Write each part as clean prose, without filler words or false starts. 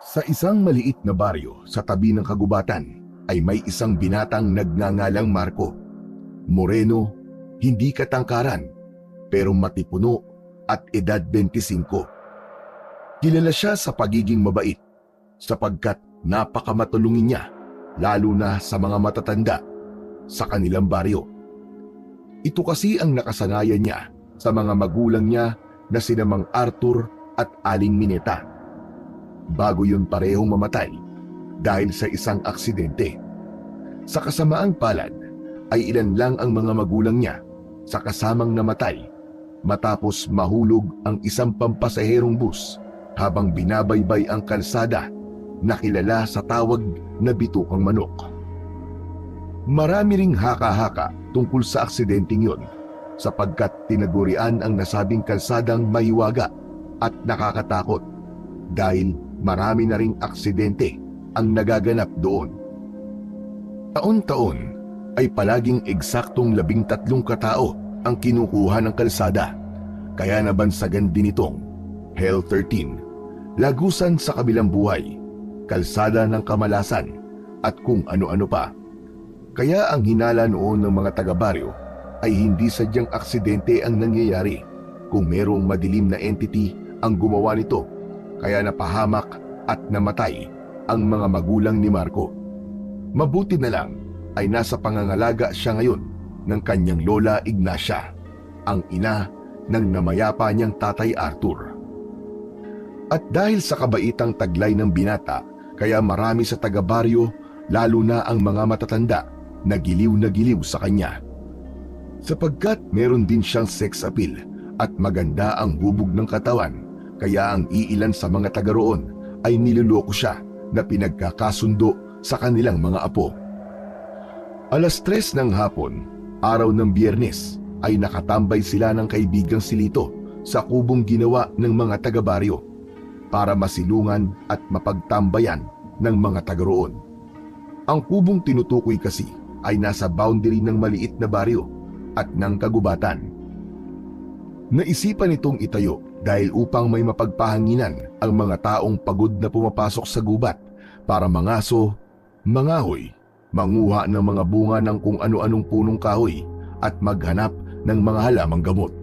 Sa isang maliit na baryo sa tabi ng kagubatan ay may isang binatang nagngangalang Marco. Moreno, hindi katangkaran, pero matipuno at edad 25. Kilala siya sa pagiging mabait sapagkat napakamatulungin niya, lalo na sa mga matatanda sa kanilang baryo. Ito kasi ang nakasanayan niya sa mga magulang niya na sina Mang Arthur at Aling Mineta. Bago yun parehong mamatay dahil sa isang aksidente. Sa kasamaang palad ay ilan lang ang mga magulang niya sa kasamang namatay matapos mahulog ang isang pampasaherong bus habang binabaybay ang kalsada na kilala sa tawag na Bitukang Manok. Marami ring haka-haka tungkol sa aksidenteng yun sapagkat tinagurian ang nasabing kalsadang mahiwaga at nakakatakot dahil marami na ring aksidente ang nagaganap doon. Taon-taon ay palaging eksaktong 13 katao ang kinukuha ng kalsada, kaya nabansagan din itong Hell 13, lagusan sa kabilang buhay, kalsada ng kamalasan at kung ano-ano pa. Kaya ang hinala noon ng mga taga-baryo ay hindi sadyang aksidente ang nangyayari kung merong madilim na entity ang gumawa nito, kaya napahamak at namatay ang mga magulang ni Marco. Mabuti na lang ay nasa pangangalaga siya ngayon ng kanyang lola Ignacia, ang ina ng namayapa niyang tatay Arthur. At dahil sa kabaitang taglay ng binata, kaya marami sa taga-baryo, lalo na ang mga matatanda, na giliw sa kanya. Sapagkat meron din siyang sex appeal at maganda ang hubog ng katawan, kaya ang iilan sa mga taga roon ay niloloko siya na pinagkakasundo sa kanilang mga apo. 3:00 ng hapon, araw ng Biyernes, ay nakatambay sila ng kaibigang si Lito sa kubong ginawa ng mga taga-baryo para masilungan at mapagtambayan ng mga taga roon. Ang kubong tinutukoy kasi ay nasa boundary ng maliit na baryo at ng kagubatan. Naisipan itong itayo dahil upang may mapagpahanginan ang mga taong pagod na pumapasok sa gubat para mangaso, mangahoy, manguha ng mga bunga ng kung ano-anong punong kahoy at maghanap ng mga halamang gamot.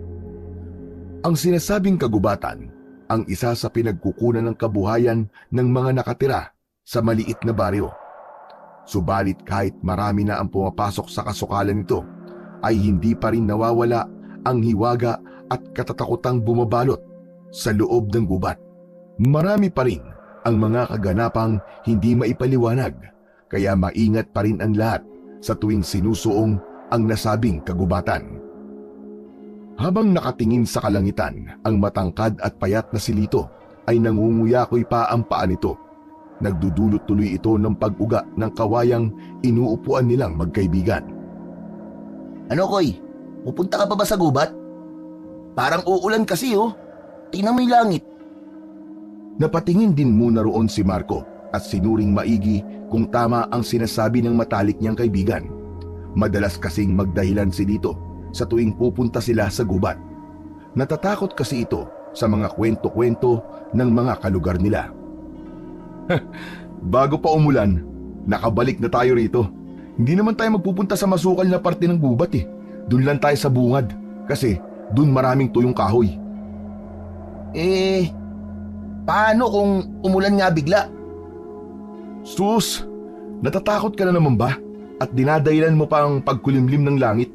Ang sinasabing kagubatan ang isa sa pinagkukunan ng kabuhayan ng mga nakatira sa maliit na baryo. Subalit kahit marami na ang pumapasok sa kasukalan nito, ay hindi pa rin nawawala ang hiwaga at katatakutang bumabalot sa loob ng gubat. Marami pa rin ang mga kaganapang hindi maipaliwanag, kaya maingat pa rin ang lahat sa tuwing sinusuong ang nasabing kagubatan. Habang nakatingin sa kalangitan, ang matangkad at payat na si Lito ay nangunguyakoy pa ang paa nito. Nagdudulot tuloy ito ng pag-uga ng kawayang inuupuan nilang magkaibigan. Ano, Koy? Pupunta ka pa ba sa gubat? Parang uulan kasi, oh. Tingnan mo yung langit. Napatingin din muna roon si Marco at sinuring maigi kung tama ang sinasabi ng matalik niyang kaibigan. Madalas kasing magdahilan si Lito sa tuwing pupunta sila sa gubat. Natatakot kasi ito sa mga kwento-kwento ng mga kalugar nila. Bago pa umulan, nakabalik na tayo rito. Hindi naman tayo magpupunta sa masukal na parte ng gubat eh. Doon lang tayo sa bungad kasi doon maraming tuyong kahoy. Paano kung umulan nga bigla? Sus, natatakot ka na naman ba? At dinadahilan mo pa ang pagkulimlim ng langit?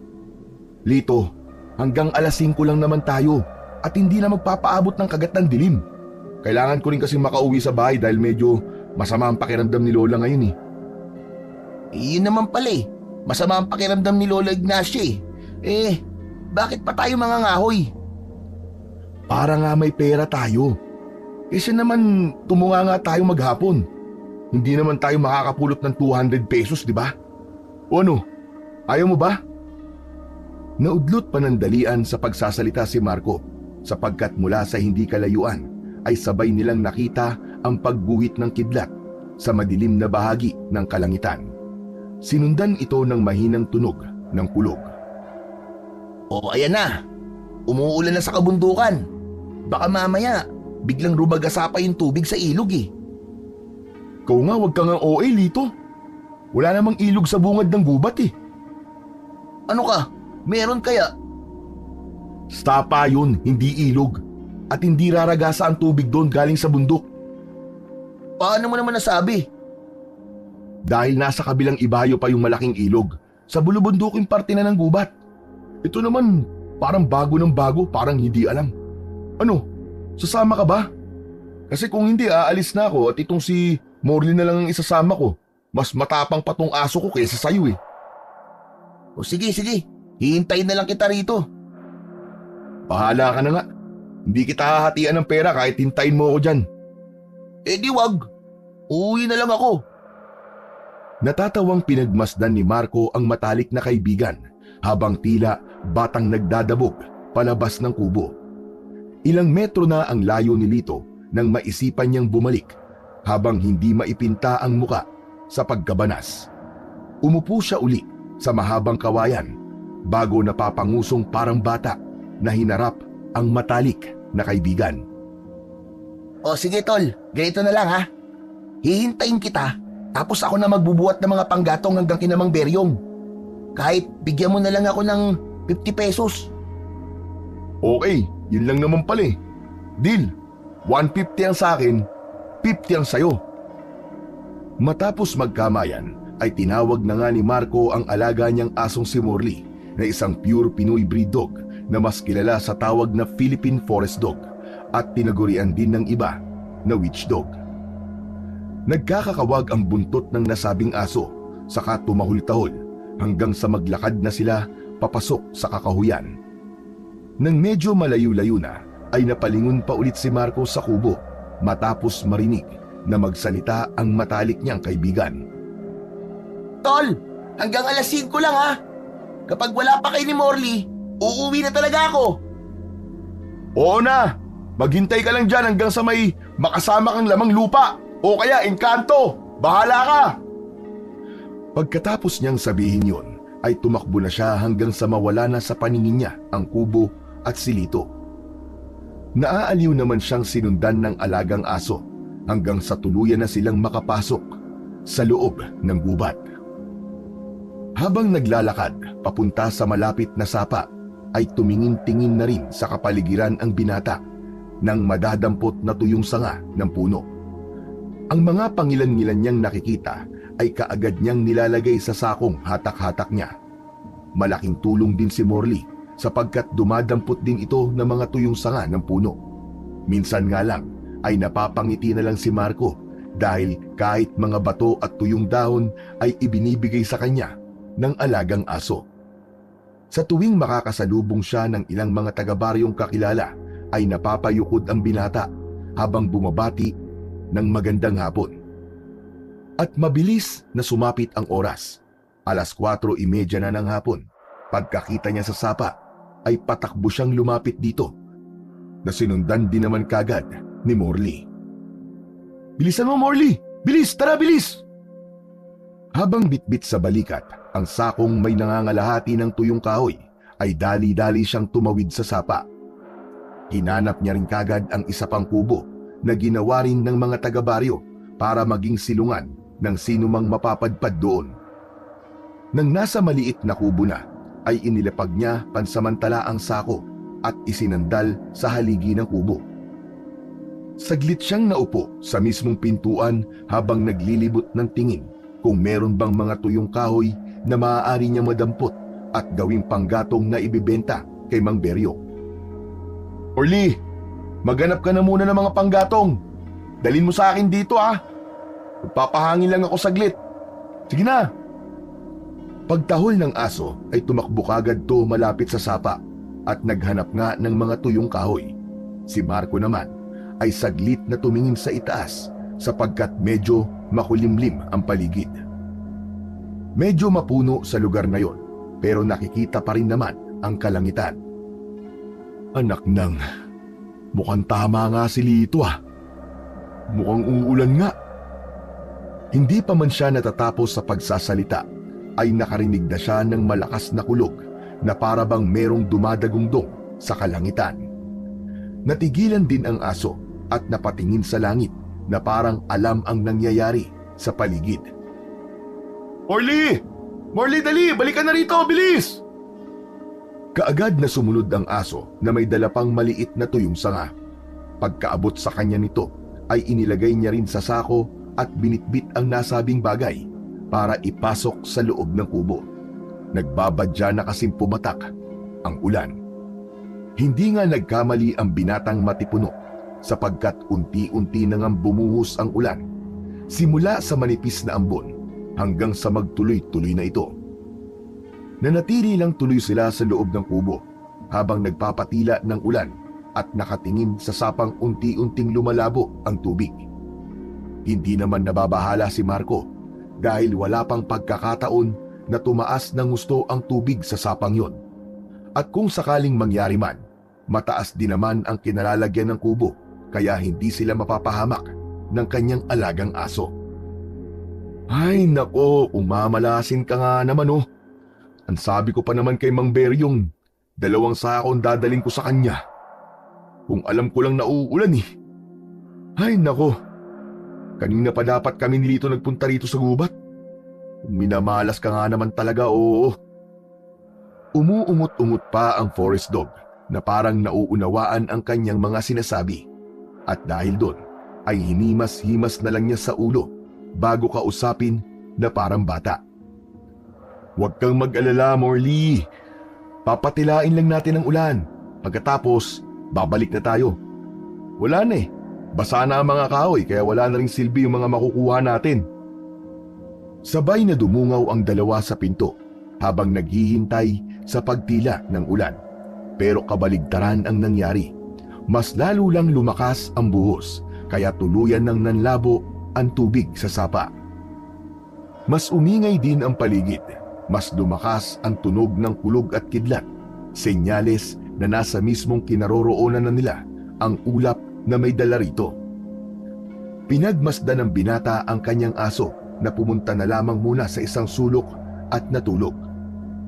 Lito, hanggang 5:00 lang naman tayo at hindi na magpapaabot ng kagat ng dilim. Kailangan ko rin kasi makauwi sa bahay dahil medyo masama ang pakiramdam ni Lola ngayon eh. Yun naman pala eh. Masama ang pakiramdam ni Lola Ignacia eh. Bakit pa tayo mangangahoy? Para nga may pera tayo. Kasi naman tumunga nga tayo maghapon. Hindi naman tayo makakapulot ng 200 pesos, di ba? O ano, ayaw mo ba? Naudlot panandalian sa pagsasalita si Marco sapagkat mula sa hindi kalayuan ay sabay nilang nakita ang pagguhit ng kidlat sa madilim na bahagi ng kalangitan. Sinundan ito ng mahinang tunog ng kulog. O ayan na, umuulan na sa kabundukan. Baka mamaya, biglang rumagasa pa yung tubig sa ilog eh. Ikaw nga, wag ka nga OA, Lito. Wala namang ilog sa bungad ng gubat eh. Ano ka? Meron kaya? Stapa yun, hindi ilog. At hindi raragasa ang tubig doon galing sa bundok. Paano mo naman nasabi? Dahil nasa kabilang ibayo pa yung malaking ilog, sa bulubunduking parte na ng gubat. Ito naman, parang bago ng bago, parang hindi alam. Ano, sasama ka ba? Kasi kung hindi, aalis na ako at itong si Morley na lang ang isasama ko. Mas matapang pa tong aso ko kaysa sa'yo eh. O sige, hihintayin na lang kita rito. Bahala ka na nga. Hindi kita hahatian ng pera kahit hintayin mo ako dyan. Eh di wag. Uuwi na lang ako. Natatawang pinagmasdan ni Marco ang matalik na kaibigan habang tila batang nagdadabog palabas ng kubo. Ilang metro na ang layo ni Lito nang maisipan niyang bumalik habang hindi maipinta ang muka sa pagkabanas. Umupo siya uli sa mahabang kawayan bago napapangusong parang bata na hinarap ang matalik na kaibigan. O sige tol, ganito na lang ha. Hihintayin kita, tapos ako na magbubuhat ng mga panggatong hanggang kinamang beryong. Kahit bigyan mo na lang ako ng 50 pesos. Okay, yun lang naman pala eh. Deal, 150 ang sa akin, 50 ang sayo. Matapos magkamayan ay tinawag na nga ni Marco ang alaga niyang asong si Morley na isang pure Pinoy breed dog na mas kilala sa tawag na Philippine Forest Dog at tinagurian din ng iba na witch dog. Nagkakakawag ang buntot ng nasabing aso saka tumahol-tahol hanggang sa maglakad na sila papasok sa kakahuyan. Nang medyo malayo-layo na ay napalingon pa ulit si Marco sa kubo matapos marinig na magsalita ang matalik niyang kaibigan. Tol, hanggang alas 5 lang ha. Kapag wala pa kay ni Morley, uuwi na talaga ako. Oo na, maghintay ka lang dyan hanggang sa may makasama kang lamang lupa o kaya engkanto, bahala ka. Pagkatapos niyang sabihin yon, ay tumakbo na siya hanggang sa mawala na sa paningin niya ang kubo at si Lito. Naaaliw naman siyang sinundan ng alagang aso hanggang sa tuluyan na silang makapasok sa loob ng gubat. Habang naglalakad papunta sa malapit na sapa, ay tumingin-tingin na rin sa kapaligiran ang binata nang madadampot na tuyong sanga ng puno. Ang mga pangilan-ngilan niyang nakikita ay kaagad niyang nilalagay sa sakong hatak-hatak niya. Malaking tulong din si Morley sapagkat dumadampot din ito ng mga tuyong sanga ng puno. Minsan nga lang ay napapangiti na lang si Marco dahil kahit mga bato at tuyong dahon ay ibinibigay sa kanya ng alagang aso. Sa tuwing makakasalubong siya ng ilang mga taga-baryong kakilala ay napapayukod ang binata habang bumabati ng magandang hapon. At mabilis na sumapit ang oras. 4:30 na ng hapon. Pagkakita niya sa sapa ay patakbo siyang lumapit dito na sinundan din naman kagad ni Morley. "Bilisan mo, Morley! Bilis! Tara, bilis!" Habang bitbit sa balikat ang sakong may nangangalahati ng tuyong kahoy, ay dali-dali siyang tumawid sa sapa. Hinanap niya rin kagad ang isa pang kubo na ginawa rin ng mga taga-baryo para maging silungan ng sinumang mapapadpad doon. Nang nasa maliit na kubo na, ay inilapag niya pansamantala ang sako at isinandal sa haligi ng kubo. Saglit siyang naupo sa mismong pintuan habang naglilibot ng tingin kung meron bang mga tuyong kahoy na maaari niya madampot at gawing panggatong na ibibenta kay Mang Beryo. "Orly, maghanap ka na muna ng mga panggatong. Dalhin mo sa akin dito ha. Magpapahangin lang ako saglit. Sige na." Pagtahol ng aso ay tumakbo kagad to malapit sa sapa at naghanap nga ng mga tuyong kahoy. Si Marco naman ay saglit na tumingin sa itaas sapagkat medyo makulimlim ang paligid. Medyo mapuno sa lugar na yon pero nakikita pa rin naman ang kalangitan. Anak nang, mukhang tama nga si Lito ah. Mukhang uulan nga. Hindi pa man siya natatapos sa pagsasalita ay nakarinig na siya ng malakas na kulog na para bang merong dumadagungdong sa kalangitan. Natigilan din ang aso at napatingin sa langit na parang alam ang nangyayari sa paligid. Morley! Morley, dali! Balikan na rito! Bilis! Kaagad na sumunod ang aso na may dala pang maliit na tuyong sanga. Pagkaabot sa kanya nito ay inilagay niya rin sa sako at binitbit ang nasabing bagay para ipasok sa loob ng kubo. Nagbabadya na kasing pumatak ang ulan. Hindi nga nagkamali ang binatang matipuno sapagkat unti-unti na ngang bumuhos ang ulan simula sa manipis na ambon hanggang sa magtuloy-tuloy na ito. Nanatili lang tuloy sila sa loob ng kubo habang nagpapatila ng ulan at nakatingin sa sapang unti-unting lumalabo ang tubig. Hindi naman nababahala si Marco dahil wala pang pagkakataon na tumaas ng gusto ang tubig sa sapang yon. At kung sakaling mangyari man, mataas din naman ang kinalalagyan ng kubo kaya hindi sila mapapahamak ng kanyang alagang aso. Ay nako, umamalasin ka nga naman oh. Ang sabi ko pa naman kay Mang Beryong, 2 sako ang dadaling ko sa kanya. Kung alam ko lang na uulan eh. Ay nako, kanina pa dapat kami nilito nagpunta rito sa gubat. Minamalas ka nga naman talaga, oo. Umuungot-ungot pa ang forest dog na parang nauunawaan ang kanyang mga sinasabi. At dahil doon, ay hinimas-himas na lang niya sa ulo bago kausapin na parang bata. Huwag kang mag-alala, Morley. Papatilain lang natin ang ulan. Pagkatapos, babalik na tayo. Wala na eh. Basa na ang mga kahoy kaya wala na ring silbi yung mga makukuha natin. Sabay na dumungaw ang dalawa sa pinto habang naghihintay sa pagtila ng ulan. Pero kabaligtaran ang nangyari. Mas lalo lang lumakas ang buhos kaya tuluyan ng nanlabo ang tubig sa sapa. Mas umingay din ang paligid. Mas lumakas ang tunog ng kulog at kidlat. Senyales na nasa mismong kinaroroonan na nila ang ulap na may dala rito. Pinagmasdan ng binata ang kanyang aso na pumunta na lamang muna sa isang sulok at natulog.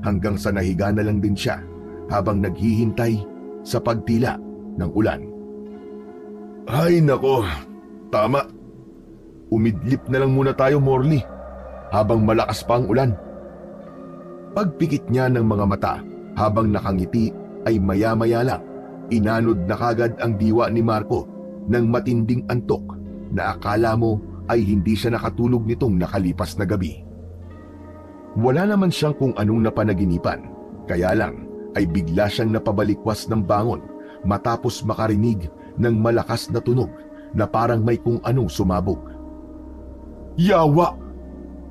Hanggang sa nahiga na lang din siya habang naghihintay sa pagtila ng ulan. Ay nako, tama. Umidlip na lang muna tayo, Morley, habang malakas pa ang ulan. Pagpikit niya ng mga mata habang nakangiti ay maya-maya lang inanod na kagad ang diwa ni Marco ng matinding antok na akala mo ay hindi siya nakatulog nitong nakalipas na gabi. Wala naman siyang kung anong napanaginipan, kaya lang ay bigla siyang napabalikwas ng bangon matapos makarinig ng malakas na tunog na parang may kung anong sumabog. Yawa!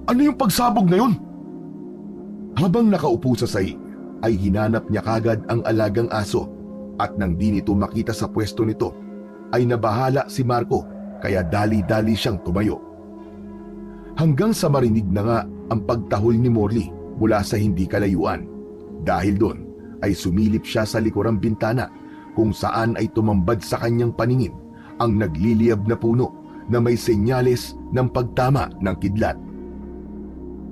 Ano yung pagsabog na yun? Habang nakaupo sa sahig, ay hinanap niya kagad ang alagang aso at nang di nito makita sa pwesto nito, ay nabahala si Marco kaya dali-dali siyang tumayo. Hanggang sa marinig na nga ang pagtahol ni Morley mula sa hindi kalayuan. Dahil doon ay sumilip siya sa likurang bintana kung saan ay tumambad sa kanyang paningin ang nagliliyab na puno na may senyales ng pagtama ng kidlat.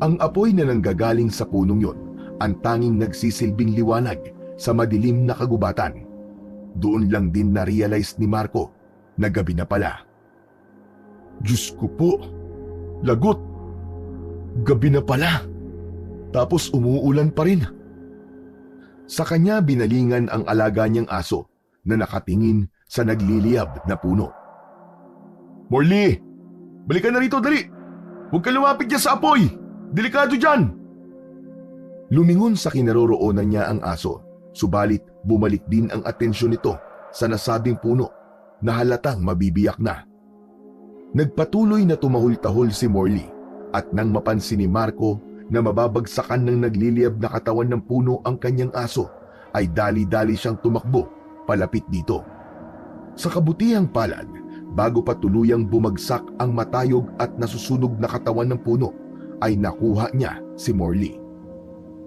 Ang apoy na nanggagaling sa punong yon ang tanging nagsisilbing liwanag sa madilim na kagubatan. Doon lang din na-realize ni Marco na gabi na pala. Diyos ko po, lagot! Gabi na pala, tapos umuulan pa rin. Sa kanya binalingan ang alaga niyang aso na nakatingin sa nagliliyab na puno. Morley, balikan na rito, dali! Huwag ka lumapit dyan sa apoy! Delikado dyan! Lumingon sa kinaroroonan niya ang aso, subalit bumalik din ang atensyon nito sa nasabing puno na halatang mabibiyak na. Nagpatuloy na tumahol-tahol si Morley at nang mapansin ni Marco na mababagsakan ng nagliliyab na katawan ng puno ang kanyang aso, ay dali-dali siyang tumakbo palapit dito. Sa kabutihang palad, bago pa tuluyang bumagsak ang matayog at nasusunog na katawan ng puno, ay nakuha niya si Morley.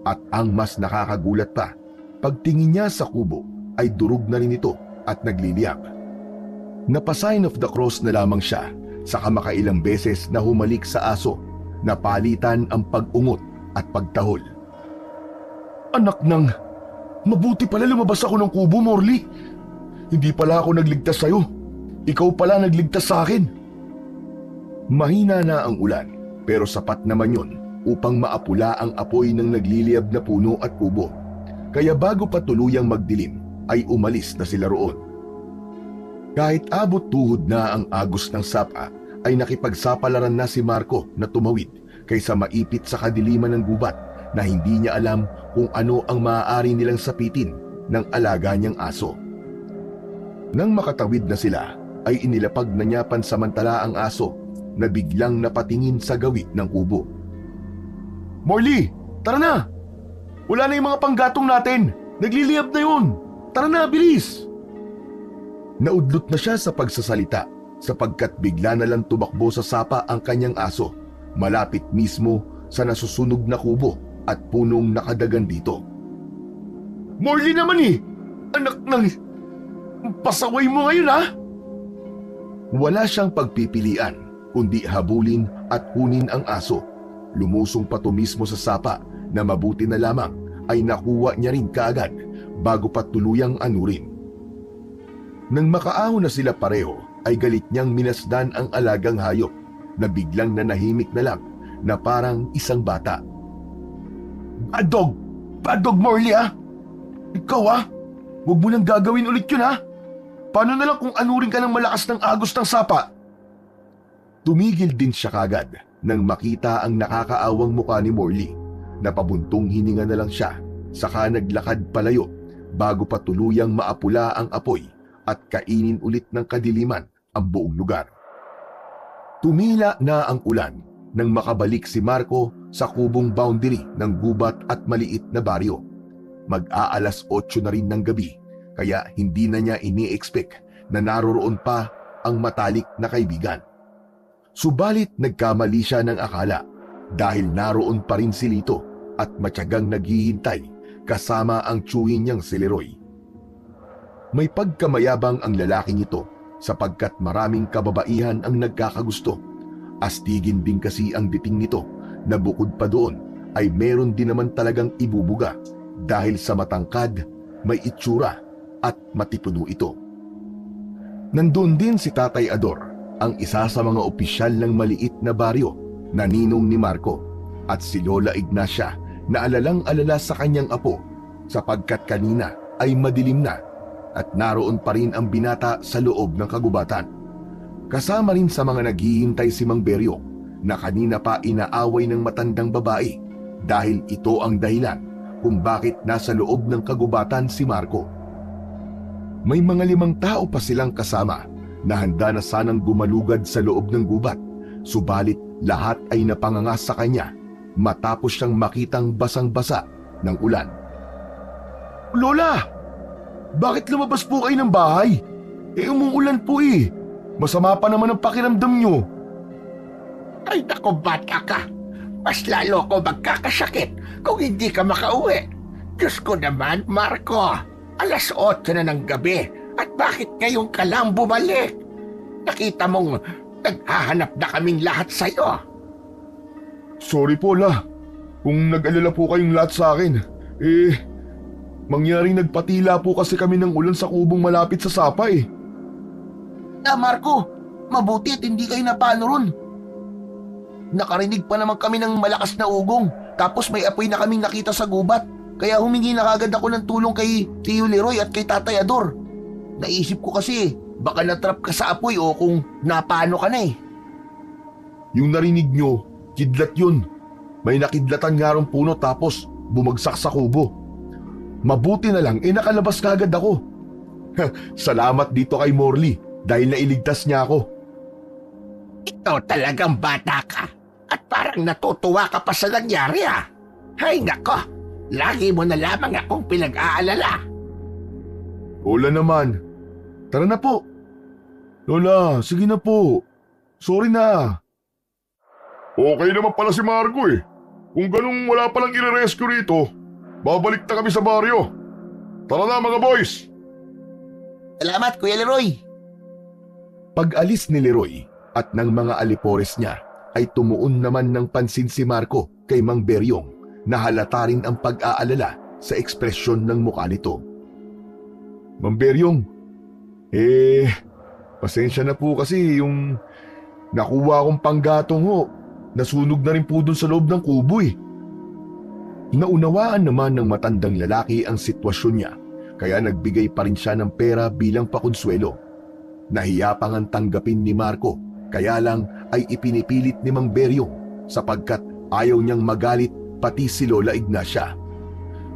At ang mas nakakagulat pa, pagtingin niya sa kubo ay durog na rin ito at nagliliyab. Napa-sign of the cross na lamang siya sa kamakailang beses na humalik sa aso na palitan ang pag-ungot at pagtahol. Anak nang, mabuti pala lumabas ako ng kubo, Morley. Hindi pala ako nagligtas sa'yo. Ikaw pala nagligtas sa akin. Mahina na ang ulan, pero sapat naman yon upang maapula ang apoy ng nagliliyab na puno at kubo. Kaya bago pa tuluyang magdilim, ay umalis na sila roon. Kahit abot tuhod na ang agos ng sapa, ay nakipagsapalaran na si Marco na tumawid kaysa maipit sa kadiliman ng gubat na hindi niya alam kung ano ang maaari nilang sapitin ng alaga niyang aso. Nang makatawid na sila, ay inilapag na niya pansamantala ang aso na biglang napatingin sa gawit ng kubo. "Morley, tara na! Wala na yung mga panggatong natin! Nagliliyab na yun! Tara na, bilis!" Naudlot na siya sa pagsasalita sapagkat bigla na lang tumakbo sa sapa ang kanyang aso, malapit mismo sa nasusunog na kubo at punong nakadagan dito. "Morley naman eh! Anak ng... pasaway mo ngayon ha!" Wala siyang pagpipilian kundi habulin at kunin ang aso. Lumusong pa to mismo sa sapa na mabuti na lamang ay nakuha niya rin kaagad bago pa tuluyang anurin. Nang makaahon na sila pareho ay galit niyang minasdan ang alagang hayop na biglang nanahimik na lang na parang isang bata. "Bad dog! Bad dog, Morley ha! Ikaw ha! Huwag mo nang gagawin ulit yun ha! Paano na lang kung anurin ka ng malakas ng agos ng sapa?" Tumigil din siya kagad nang makita ang nakakaawang mukha ni Morley. Napabuntong hininga na lang siya, saka naglakad palayo bago pa tuluyang maapula ang apoy at kainin ulit ng kadiliman ang buong lugar. Tumila na ang ulan nang makabalik si Marco sa kubong boundary ng gubat at maliit na baryo. Mag-aalas 8 na rin ng gabi, kaya hindi na niya ini-expect na naroroon pa ang matalik na kaibigan. Subalit nagkamali siya ng akala dahil naroon pa rin si Lito at matyagang naghihintay kasama ang tiyuhin niyang si Leroy. May pagkamayabang ang lalaking ito sapagkat maraming kababaihan ang nagkakagusto. Astigin din kasi ang dating nito na bukod pa doon ay meron din naman talagang ibubuga dahil sa matangkad, may itsura at matipuno ito. Nandun din si Tatay Ador, ang isa sa mga opisyal ng maliit na baryo na ninong ni Marco, at si Lola Ignacia na alalang-alala sa kanyang apo sapagkat kanina ay madilim na at naroon pa rin ang binata sa loob ng kagubatan. Kasama rin sa mga naghihintay si Mang Beryo na kanina pa inaaway ng matandang babae dahil ito ang dahilan kung bakit nasa loob ng kagubatan si Marco. May mga 5 tao pa silang kasama na handa na sanang gumalugad sa loob ng gubat, subalit lahat ay napangangas sa kanya matapos siyang makitang basang-basa ng ulan. "Lola! Bakit lumabas po kayo ng bahay? Umuulan po eh. Masama pa naman ang pakiramdam nyo." "Ay naku, bata ka. Mas lalo ko magkakasakit kung hindi ka makauwi. Diyos ko naman, Marco. Alas 8 na ng gabi at bakit ngayon ka lang bumalik? Nakita mong naghahanap na kaming lahat sa'yo." "Sorry po, La. Kung nag-alala po kayong lahat sa akin, mangyaring nagpatila po kasi kami ng ulan sa kubong malapit sa sapa eh." Marco, mabuti at hindi kayo napano ron. Nakarinig pa naman kami ng malakas na ugong, tapos may apoy na kaming nakita sa gubat. Kaya humingi na kagad ako ng tulong kay Tio Leroy at kay Tatay Ador. Naisip ko kasi baka natrap ka sa apoy o kung napano ka na eh. "Yung narinig nyo, kidlat yun. May nakidlatan nga rong puno tapos bumagsak sa kubo. Mabuti na lang nakalabas kagad ako. Salamat dito kay Morley dahil nailigtas niya ako." Ikaw talagang bata ka at parang natutuwa ka pa sa nangyari ah. Hay nako, lagi mo na lamang akong pinag-aalala. "Lola naman. Tara na po." "Lola, sige na po. Sorry na." "Okay naman pala si Marco eh. Kung ganung wala palang i-rescue rito, babalik na kami sa baryo. Tara na mga boys." Salamat, Kuya Leroy. Pag-alis ni Leroy at ng mga alipores niya ay tumuon naman ng pansin si Marco kay Mang Beryong na halata rin ang pag-aalala sa ekspresyon ng mukha nito. "Mang Beryong, pasensya na po kasi yung Nakuha akong panggatong ho. Nasunog na rin po dun sa loob ng kubo eh. Naunawaan naman ng matandang lalaki ang sitwasyon niya, kaya nagbigay pa rin siya ng pera bilang pakonsuelo. Nahiya pa ngang tanggapin ni Marco, kaya lang ay ipinipilit ni Mang Beryong sapagkat ayaw niyang magalit pati si Lola Ignacia.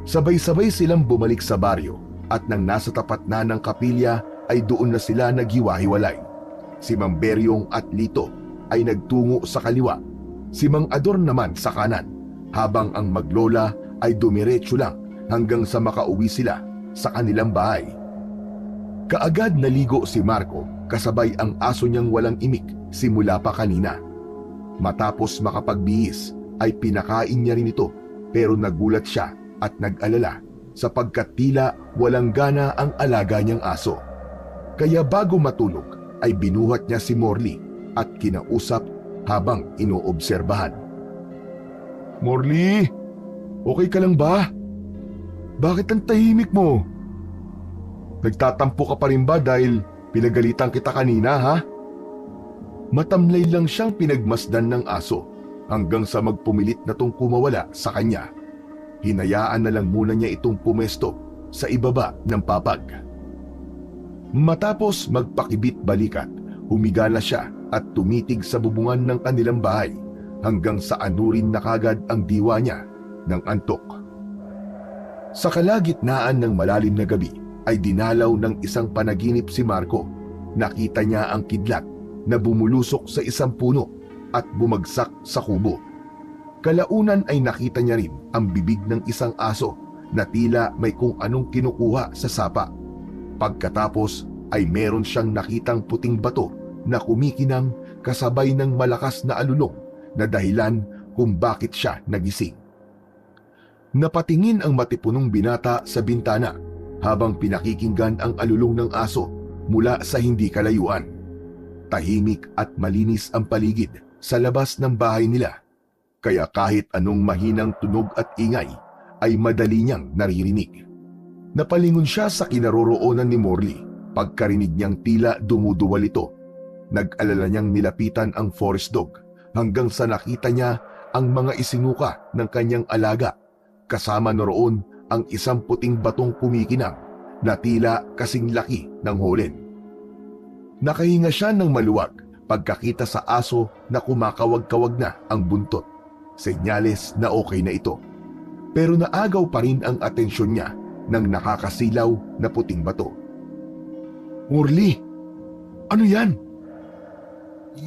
Sabay-sabay silang bumalik sa baryo at nang nasa tapat na ng kapilya ay doon na sila naghiwa-hiwalay. Si Mang Beryong at Lito ay nagtungo sa kaliwa, si Mang Ador naman sa kanan, habang ang maglola ay dumiretso lang hanggang sa makauwi sila sa kanilang bahay. Kaagad naligo si Marco kasabay ang aso niyang walang imik simula pa kanina. Matapos makapagbihis ay pinakain niya rin ito, pero nagulat siya at nag-alala sapagkat tila walang gana ang alaga niyang aso. Kaya bago matulog ay binuhat niya si Morley at kinausap habang inoobserbahan. "Morley, okay ka lang ba? Bakit ang tahimik mo? Nagtatampo ka pa rin ba dahil pinagalitan kita kanina, ha?" Matamlay lang siyang pinagmasdan ng aso hanggang sa magpumilit na tong kumawala sa kanya. Hinayaan na lang muna niya itong pumesto sa ibaba ng papag. Matapos magpakibit-balikat, humiga na siya at tumitig sa bubungan ng kanilang bahay hanggang sa anurin na kagad ang diwa niya ng antok. Sa kalagitnaan ng malalim na gabi ay dinalaw ng isang panaginip si Marco. Nakita niya ang kidlat na bumulusok sa isang puno at bumagsak sa kubo. Kalaunan ay nakita niya rin ang bibig ng isang aso na tila may kung anong kinukuha sa sapa. Pagkatapos ay meron siyang nakitang puting bato na kumikinang kasabay ng malakas na alulong na dahilan kung bakit siya nagising. Napatingin ang matipunong binata sa bintana habang pinakikinggan ang alulong ng aso mula sa hindi kalayuan. Tahimik at malinis ang paligid sa labas ng bahay nila, kaya kahit anong mahinang tunog at ingay ay madali niyang naririnig. Napalingon siya sa kinaroroonan ni Morley pagkarinig niyang tila dumuduwal ito. Nag-alala niyang nilapitan ang forest dog hanggang sa nakita niya ang mga isinuka ng kanyang alaga, kasama na roon ang isang puting batong kumikinang na tila kasing laki ng holen. Nakahinga siya ng maluwag pagkakita sa aso na kumakawag-kawag na ang buntot, senyales na okay na ito. Pero naagaw pa rin ang atensyon niya ng nakakasilaw na puting bato. "Morley, ano yan?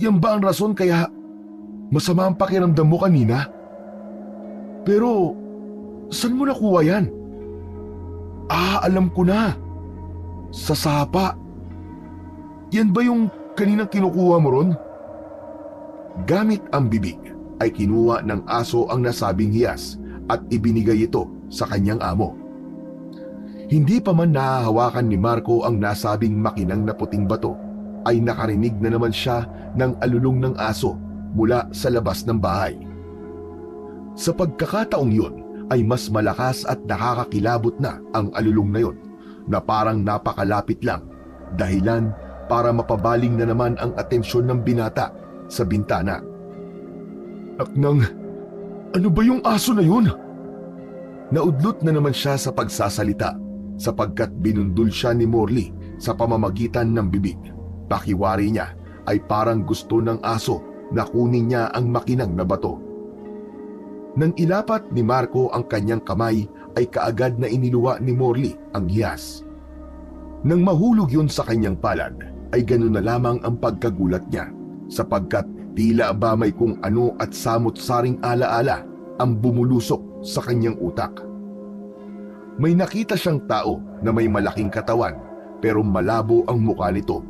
Yan ba ang rason kaya masama ang pakiramdam mo kanina? Pero saan mo nakuha yan?" Alam ko na. Sa sapa. Yan ba yung kaninang kinukuha mo ron?" Gamit ang bibig ay kinuha ng aso ang nasabing hiyas at ibinigay ito sa kanyang amo. Hindi pa man nahahawakan ni Marco ang nasabing makinang na puting bato, ay nakarinig na naman siya ng alulong ng aso mula sa labas ng bahay. Sa pagkakataong yun ay mas malakas at nakakakilabot na ang alulong na yun na parang napakalapit lang, dahilan para mapabaling na naman ang atensyon ng binata sa bintana. "Aknang, ano ba yung aso na yun?" Naudlot na naman siya sa pagsasalita sapagkat binundol siya ni Morley sa pamamagitan ng bibig. Pakiwari niya ay parang gusto ng aso na kunin niya ang makinang na bato. Nang ilapat ni Marco ang kanyang kamay ay kaagad na iniluwa ni Morley ang hiyas. Nang mahulog yun sa kanyang palad ay ganun na lamang ang pagkagulat niya sapagkat tila ba may kung ano at samot-saring alaala ang bumulusok sa kanyang utak. May nakita siyang tao na may malaking katawan pero malabo ang mukha nito.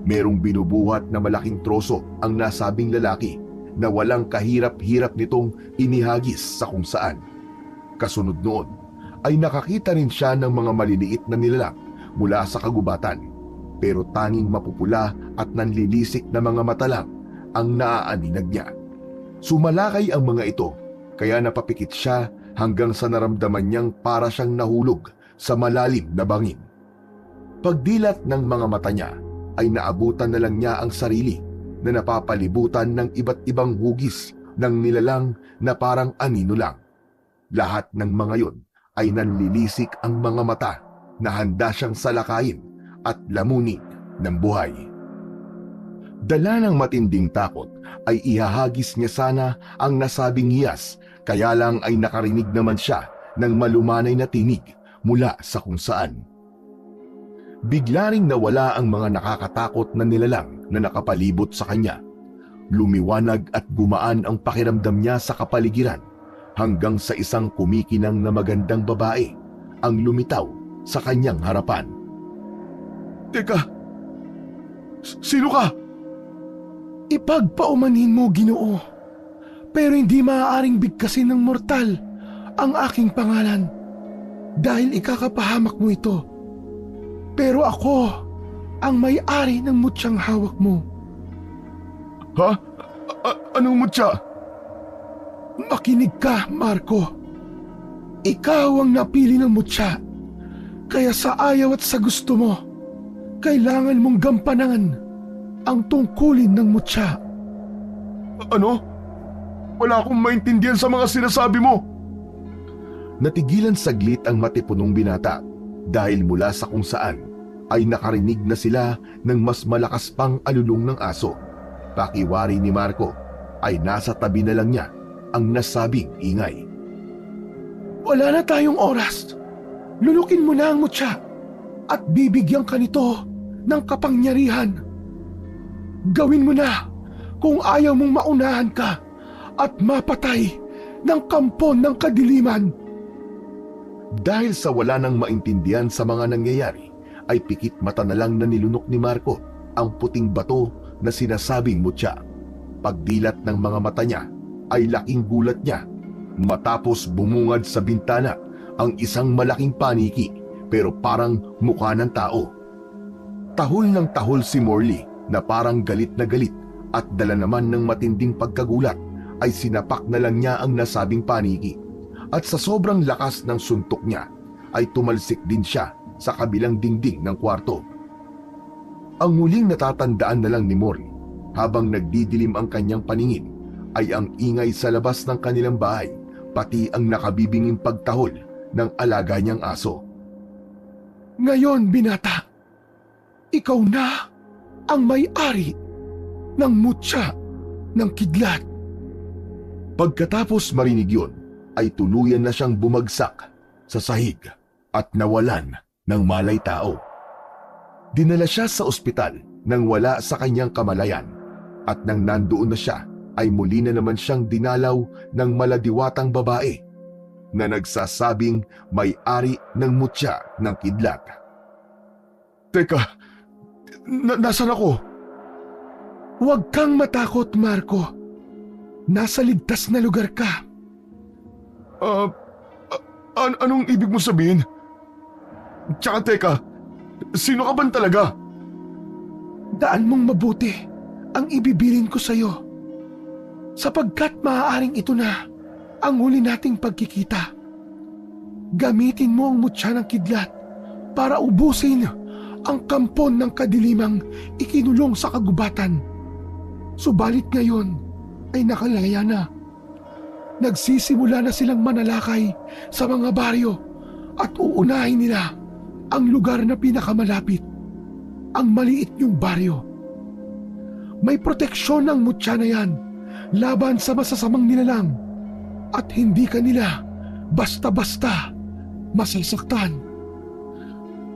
Merong binubuhat na malaking troso ang nasabing lalaki na walang kahirap-hirap nitong inihagis sa kung saan. Kasunod noon ay nakakita rin siya ng mga maliliit na nilalang mula sa kagubatan, pero tanging mapupula at nanlilisik na mga mata lang ang naaaninag niya. Sumalakay ang mga ito, kaya napapikit siya hanggang sa naramdaman niyang para siyang nahulog sa malalim na bangin. Pagdilat ng mga mata niya ay naabutan na lang niya ang sarili na napapalibutan ng iba't ibang hugis ng nilalang na parang anino lang. Lahat ng mga yon ay nanlilisik ang mga mata na handa siyang salakayin at lamunin ng buhay. Dala ng matinding takot ay ihahagis niya sana ang nasabing hiyas, kaya lang ay nakarinig naman siya ng malumanay na tinig mula sa kung saan. Bigla ring nawala ang mga nakakatakot na nilalang na nakapalibot sa kanya. Lumiwanag at gumaan ang pakiramdam niya sa kapaligiran hanggang sa isang kumikinang na magandang babae ang lumitaw sa kanyang harapan. Teka, sino ka? Ipagpaumanhin mo, Ginoo, pero hindi maaaring bigkasin ng mortal ang aking pangalan dahil ikakapahamak mo ito. Pero ako ang may-ari ng mutyang hawak mo. Ha? Anong mutya? Makinig ka, Marco. Ikaw ang napili ng mutya, kaya sa ayaw at sa gusto mo, kailangan mong gampanan ang tungkulin ng mutya. Ano? Wala akong maintindihan sa mga sinasabi mo. Natigilan saglit ang matipunong binata dahil mula sa kung saan ay nakarinig na sila ng mas malakas pang alulong ng aso. Pakiwari ni Marco ay nasa tabi na lang niya ang nasabing ingay. Wala na tayong oras. Lulukin mo na ang mutya at bibigyan ka nito ng kapangyarihan. Gawin mo na kung ayaw mong maunahan ka at mapatay ng kampon ng kadiliman. Dahil sa wala nang maintindihan sa mga nangyayari, ay pikit mata na lang na nilunok ni Marco ang puting bato na sinasabing mutya. Pagdilat ng mga mata niya ay laking gulat niya matapos bumungad sa bintana ang isang malaking paniki pero parang mukha ng tao. Tahol ng tahol si Morley na parang galit na galit at dala naman ng matinding pagkagulat ay sinapak na lang niya ang nasabing paniki at sa sobrang lakas ng suntok niya ay tumalsik din siya sa kabilang dingding ng kwarto. Ang huling natatandaan na lang ni Morley habang nagdidilim ang kanyang paningin ay ang ingay sa labas ng kanilang bahay, pati ang nakabibinging pagtahol ng alaga niyang aso. Ngayon, binata, ikaw na ang may-ari ng mutya ng kidlat. Pagkatapos marinig yun, ay tuluyan na siyang bumagsak sa sahig at nawalan ng malay tao. Dinala siya sa ospital nang wala sa kanyang kamalayan at nang nandoon na siya ay muli na naman siyang dinalaw ng maladiwatang babae na nagsasabing may-ari ng mutya ng kidlat. Teka, nasan ako? Huwag kang matakot, Marco. Nasa ligtas na lugar ka. Anong ibig mo sabihin? Tsaka teka, sino ka ba talaga? Daan mong mabuti ang ibibilin ko sa'yo, sapagkat maaaring ito na ang huli nating pagkikita. Gamitin mo ang mutya ng kidlat para ubusin ang kampon ng kadilimang ikinulong sa kagubatan. Subalit ngayon ay nakalaya na. Nagsisimula na silang manalakay sa mga baryo at uunahin nila ang lugar na pinakamalapit, ang maliit niyong baryo. May proteksyon ng mutya na yan laban sa masasamang nilalang at hindi kanila basta-basta masasaktan.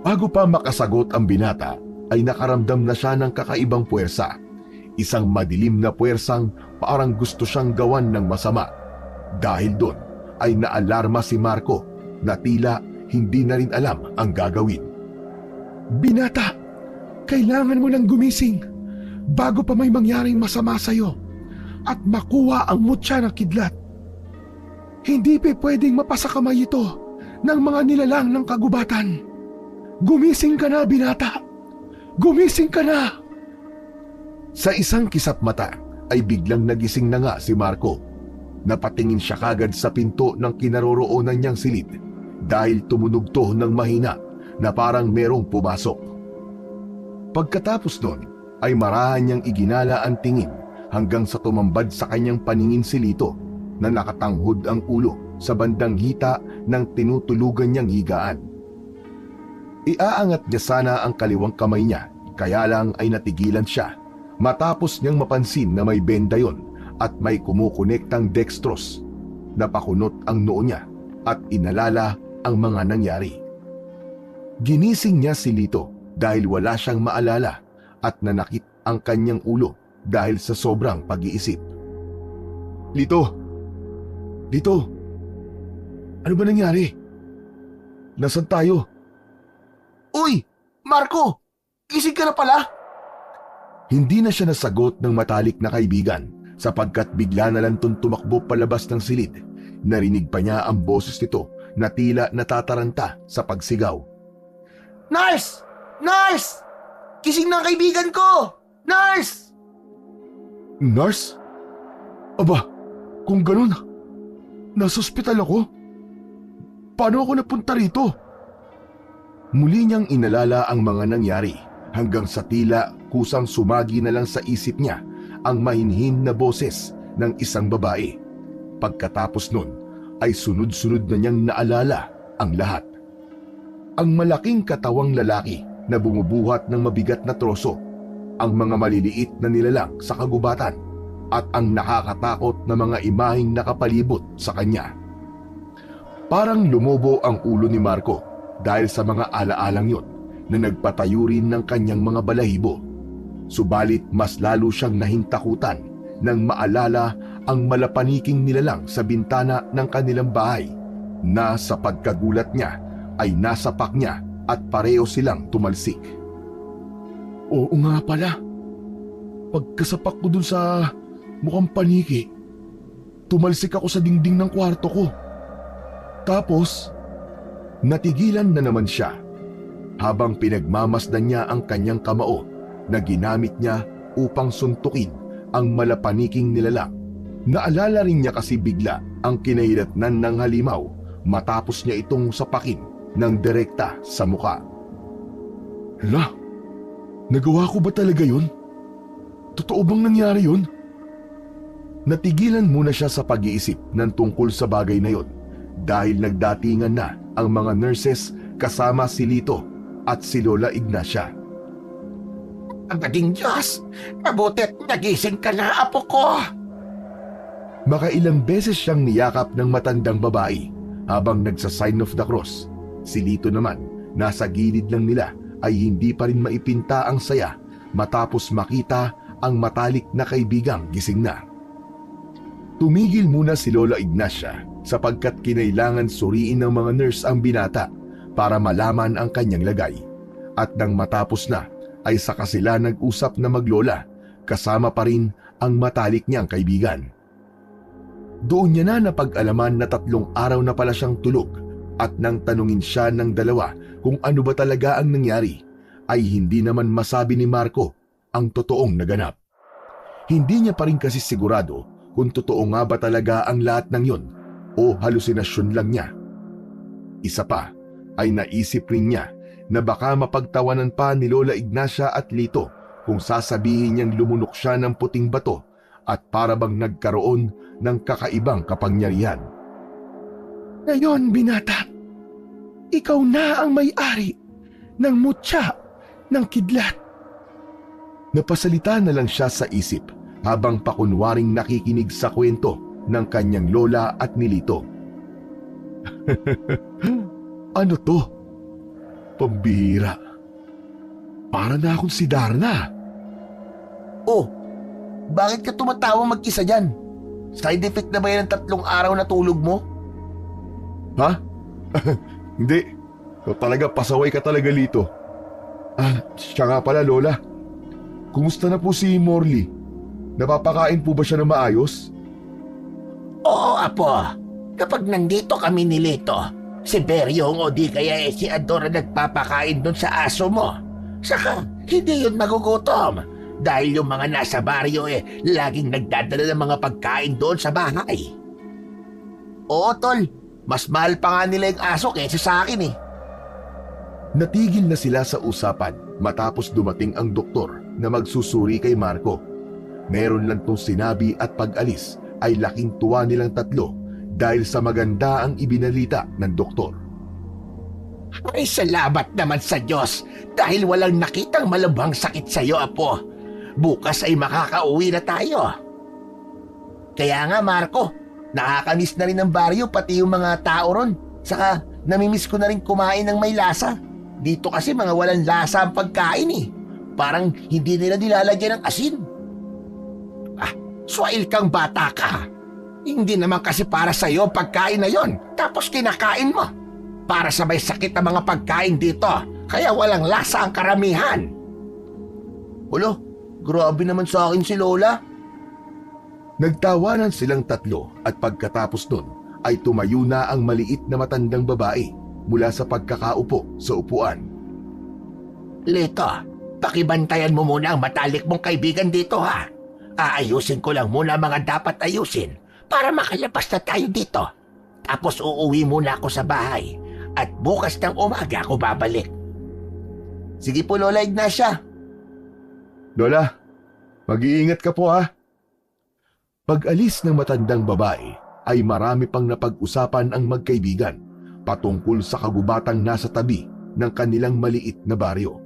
Bago pa makasagot ang binata, ay nakaramdam na siya ng kakaibang puwersa. Isang madilim na puwersang parang gusto siyang gawan ng masama. Dahil doon ay naalarma si Marco na tila hindi na rin alam ang gagawin. Binata, kailangan mo nang gumising bago pa may mangyaring masama sa'yo at makuha ang mutya ng kidlat. Hindi pa pwedeng mapasakamay ito ng mga nilalang ng kagubatan. Gumising ka na, binata! Gumising ka na! Sa isang kisap mata ay biglang nagising na nga si Marco. Napatingin siya kagad sa pinto ng kinaroroonan niyang silid dahil tumunog to ng mahina na parang merong pumasok. Pagkatapos nun ay marahan niyang iginala ang tingin hanggang sa tumambad sa kanyang paningin si Lito na nakatanghod ang ulo sa bandang hita ng tinutulugan niyang higaan. Iaangat niya sana ang kaliwang kamay niya, kaya lang ay natigilan siya matapos niyang mapansin na may benda yon at may kumukonektang dextrose. Napakunot ang noo niya at inalala ang mga nangyari. Ginising niya si Lito dahil wala siyang maalala at nanakit ang kanyang ulo dahil sa sobrang pag-iisip. Lito! Lito! Ano ba nangyari? Nasaan tayo? Uy! Marco! Gising ka na pala? Hindi na siya nasagot ng matalik na kaibigan sapagkat bigla na lang tumakbo palabas ng silid. Narinig pa niya ang boses nito na tila natataranta sa pagsigaw. Nurse! Nurse! Gising na ang kaibigan ko! Nurse! Nurse? Aba, kung ganun, nasa ospital ako. Paano ako napunta rito? Muli niyang inalala ang mga nangyari hanggang sa tila kusang sumagi na lang sa isip niya ang mahinhin na boses ng isang babae. Pagkatapos nun ay sunod-sunod na niyang naalala ang lahat. Ang malaking katawang lalaki na bumubuhat ng mabigat na troso, ang mga maliliit na nilalang sa kagubatan, at ang nakakatakot na mga imaheng nakapalibot sa kanya. Parang lumobo ang ulo ni Marco dahil sa mga alaalang yon na nagpatayo rin ng kanyang mga balahibo. Subalit mas lalo siyang nahintakutan nang maalala ang malapaniking nilalang sa bintana ng kanilang bahay na sa pagkagulat niya ay nasapak niya at pareho silang tumalsik. Oo nga pala. Pagkasapak ko dun sa mukhang paniki, tumalsik ako sa dingding ng kwarto ko. Tapos, natigilan na naman siya habang pinagmamasdan niya ang kanyang kamao na ginamit niya upang suntukin ang malapaniking nilalang. Naalala rin niya kasi bigla ang kinahiratnan ng halimaw matapos niya itong sapakin ng direkta sa muka. Hala, nagawa ko ba talaga yun? Totoo bang nangyari yun? Natigilan muna siya sa pag-iisip ng tungkol sa bagay na yun dahil nagdatingan na ang mga nurses kasama si Lito at si Lola Ignacia. Ang dating Diyos, mabutit nagising ka na, apo ko. Makailang beses siyang niyakap ng matandang babae habang nagsa-sign of the cross. Si Lito naman, nasa gilid lang nila ay hindi pa rin maipinta ang saya matapos makita ang matalik na kaibigang gising na. Tumigil muna si Lola Ignacia sapagkat kinailangan suriin ng mga nurse ang binata para malaman ang kanyang lagay. At nang matapos na ay saka sila nag-usap na maglola kasama pa rin ang matalik niyang kaibigan. Doon niya na napag-alaman na 3 araw na pala siyang tulog at nang tanungin siya ng dalawa kung ano ba talaga ang nangyari ay hindi naman masabi ni Marco ang totoong naganap. Hindi niya pa rin kasi sigurado kung totoo nga ba talaga ang lahat ng yon o halusinasyon lang niya. Isa pa ay naisip rin niya na baka mapagtawanan pa ni Lola Ignacia at Lito kung sasabihin niyang lumunok siya ng puting bato at para bang nagkaroon ng kakaibang kapangyarihan. Ngayon, binata, ikaw na ang may-ari ng mutya ng kidlat. Napasalita na lang siya sa isip habang pakunwaring nakikinig sa kwento ng kanyang lola at ni Lito. Ano to? Pambihira. Para na akong si Darna. Oh, bakit ka tumatawang mag-isa dyan? Side effect na ba yan ng 3 araw na tulog mo? Ha? Hindi. Ikaw talaga, pasaway ka talaga, Lito. Siya nga pala, Lola. Kumusta na po si Morley? Napapakain po ba siya na maayos? Oo, apo. Kapag nandito kami ni Lito, si Beryong o di kaya si Adora nagpapakain doon sa aso mo. Saka, hindi yun magugutom. Dahil yung mga nasa baryo laging nagdadala ng mga pagkain doon sa bahay. Oo, tol. Mas mahal pa nga nila yung aso kaysa sa akin eh. Natigil na sila sa usapan matapos dumating ang doktor na magsusuri kay Marco. Meron lang tong sinabi at pag-alis ay laking tuwa nilang tatlo dahil sa maganda ang ibinalita ng doktor. Ay, salamat naman sa Diyos dahil walang nakitang malubhang sakit sa iyo, Apo. Bukas ay makakauwi na tayo. Kaya nga Marco, nakakamiss na rin ng baryo pati yung mga tao ron. Saka namimiss ko na rin kumain ng may lasa. Dito kasi mga walang lasa ang pagkain eh. Parang hindi nila nilalagyan ng asin. Swail kang bata ka. Hindi naman kasi para sa iyo pagkain na yon, tapos kinakain mo. Para sa may sakit ang mga pagkain dito, kaya walang lasa ang karamihan. Ulo, grabe naman sa akin si Lola. Nagtawanan silang tatlo at pagkatapos nun ay tumayo na ang maliit na matandang babae mula sa pagkakaupo sa upuan. Lito, pakibantayan mo muna ang matalik mong kaibigan dito ha. Aayusin ko lang muna mga dapat ayusin para makalabas na tayo dito. Tapos uuwi muna ako sa bahay at bukas ng umaga ako babalik. Sige po Lola Ignacia. Lola, mag-iingat ka po ha. Pag-alis ng matandang babae ay marami pang napag-usapan ang magkaibigan patungkol sa kagubatang nasa tabi ng kanilang maliit na baryo.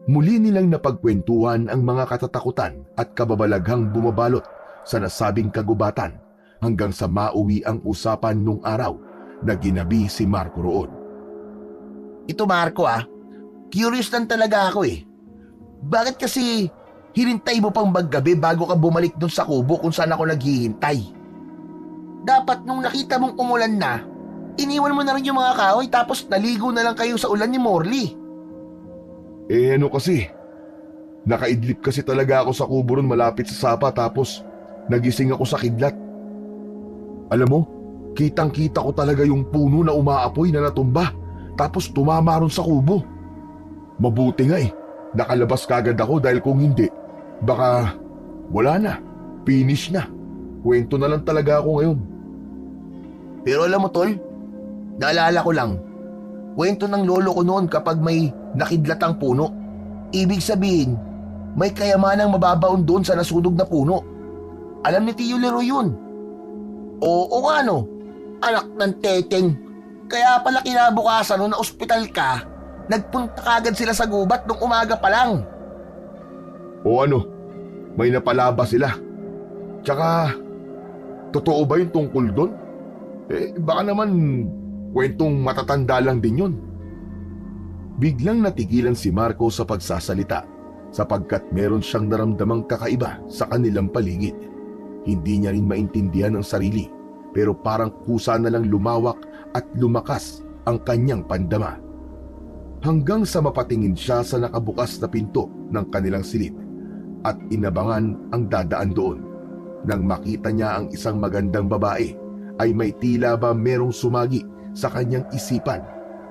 Muli nilang napagkwentuhan ang mga katatakutan at kababalaghang bumabalot sa nasabing kagubatan hanggang sa mauwi ang usapan nung araw na ginabi si Marco roon. Ito Marco curious lang talaga ako eh. Bakit kasi hinintay mo pang maggabi bago ka bumalik dun sa kubo kung saan ako naghihintay? Dapat nung nakita mong umulan na, iniwan mo na rin yung mga kahoy tapos naligo na lang kayo sa ulan ni Morley. Ano kasi, nakaidlip kasi talaga ako sa kubo ron malapit sa sapa tapos nagising ako sa kidlat. Alam mo, kitang-kita ko talaga yung puno na umaapoy na natumba tapos tumama ron sa kubo. Mabuti nga nakalabas kagad ako dahil kung hindi, baka wala na, finish na. Kwento na lang talaga ako ngayon. Pero alam mo tol, naalala ko lang, kwento ng lolo ko noon kapag may nakidlatang puno. Ibig sabihin, may kayamanang mababaon doon sa nasunog na puno. Alam ni Tio Leroy yun. Oo nga no, anak ng teteng. Kaya pala kinabukasan nung na ospital ka, nagpunta kagad sila sa gubat nung umaga pa lang. O ano, may napalaba sila. Tsaka, totoo ba yung tungkol doon? Baka naman kwentong matatanda lang din yun. Biglang natigilan si Marco sa pagsasalita sapagkat meron siyang naramdamang kakaiba sa kanilang paligid. Hindi niya rin maintindihan ang sarili pero parang kusa na lang lumawak at lumakas ang kanyang pandama. Hanggang sa mapatingin siya sa nakabukas na pinto ng kanilang silid at inabangan ang dadaan doon. Nang makita niya ang isang magandang babae ay may tila ba merong sumagi sa kanyang isipan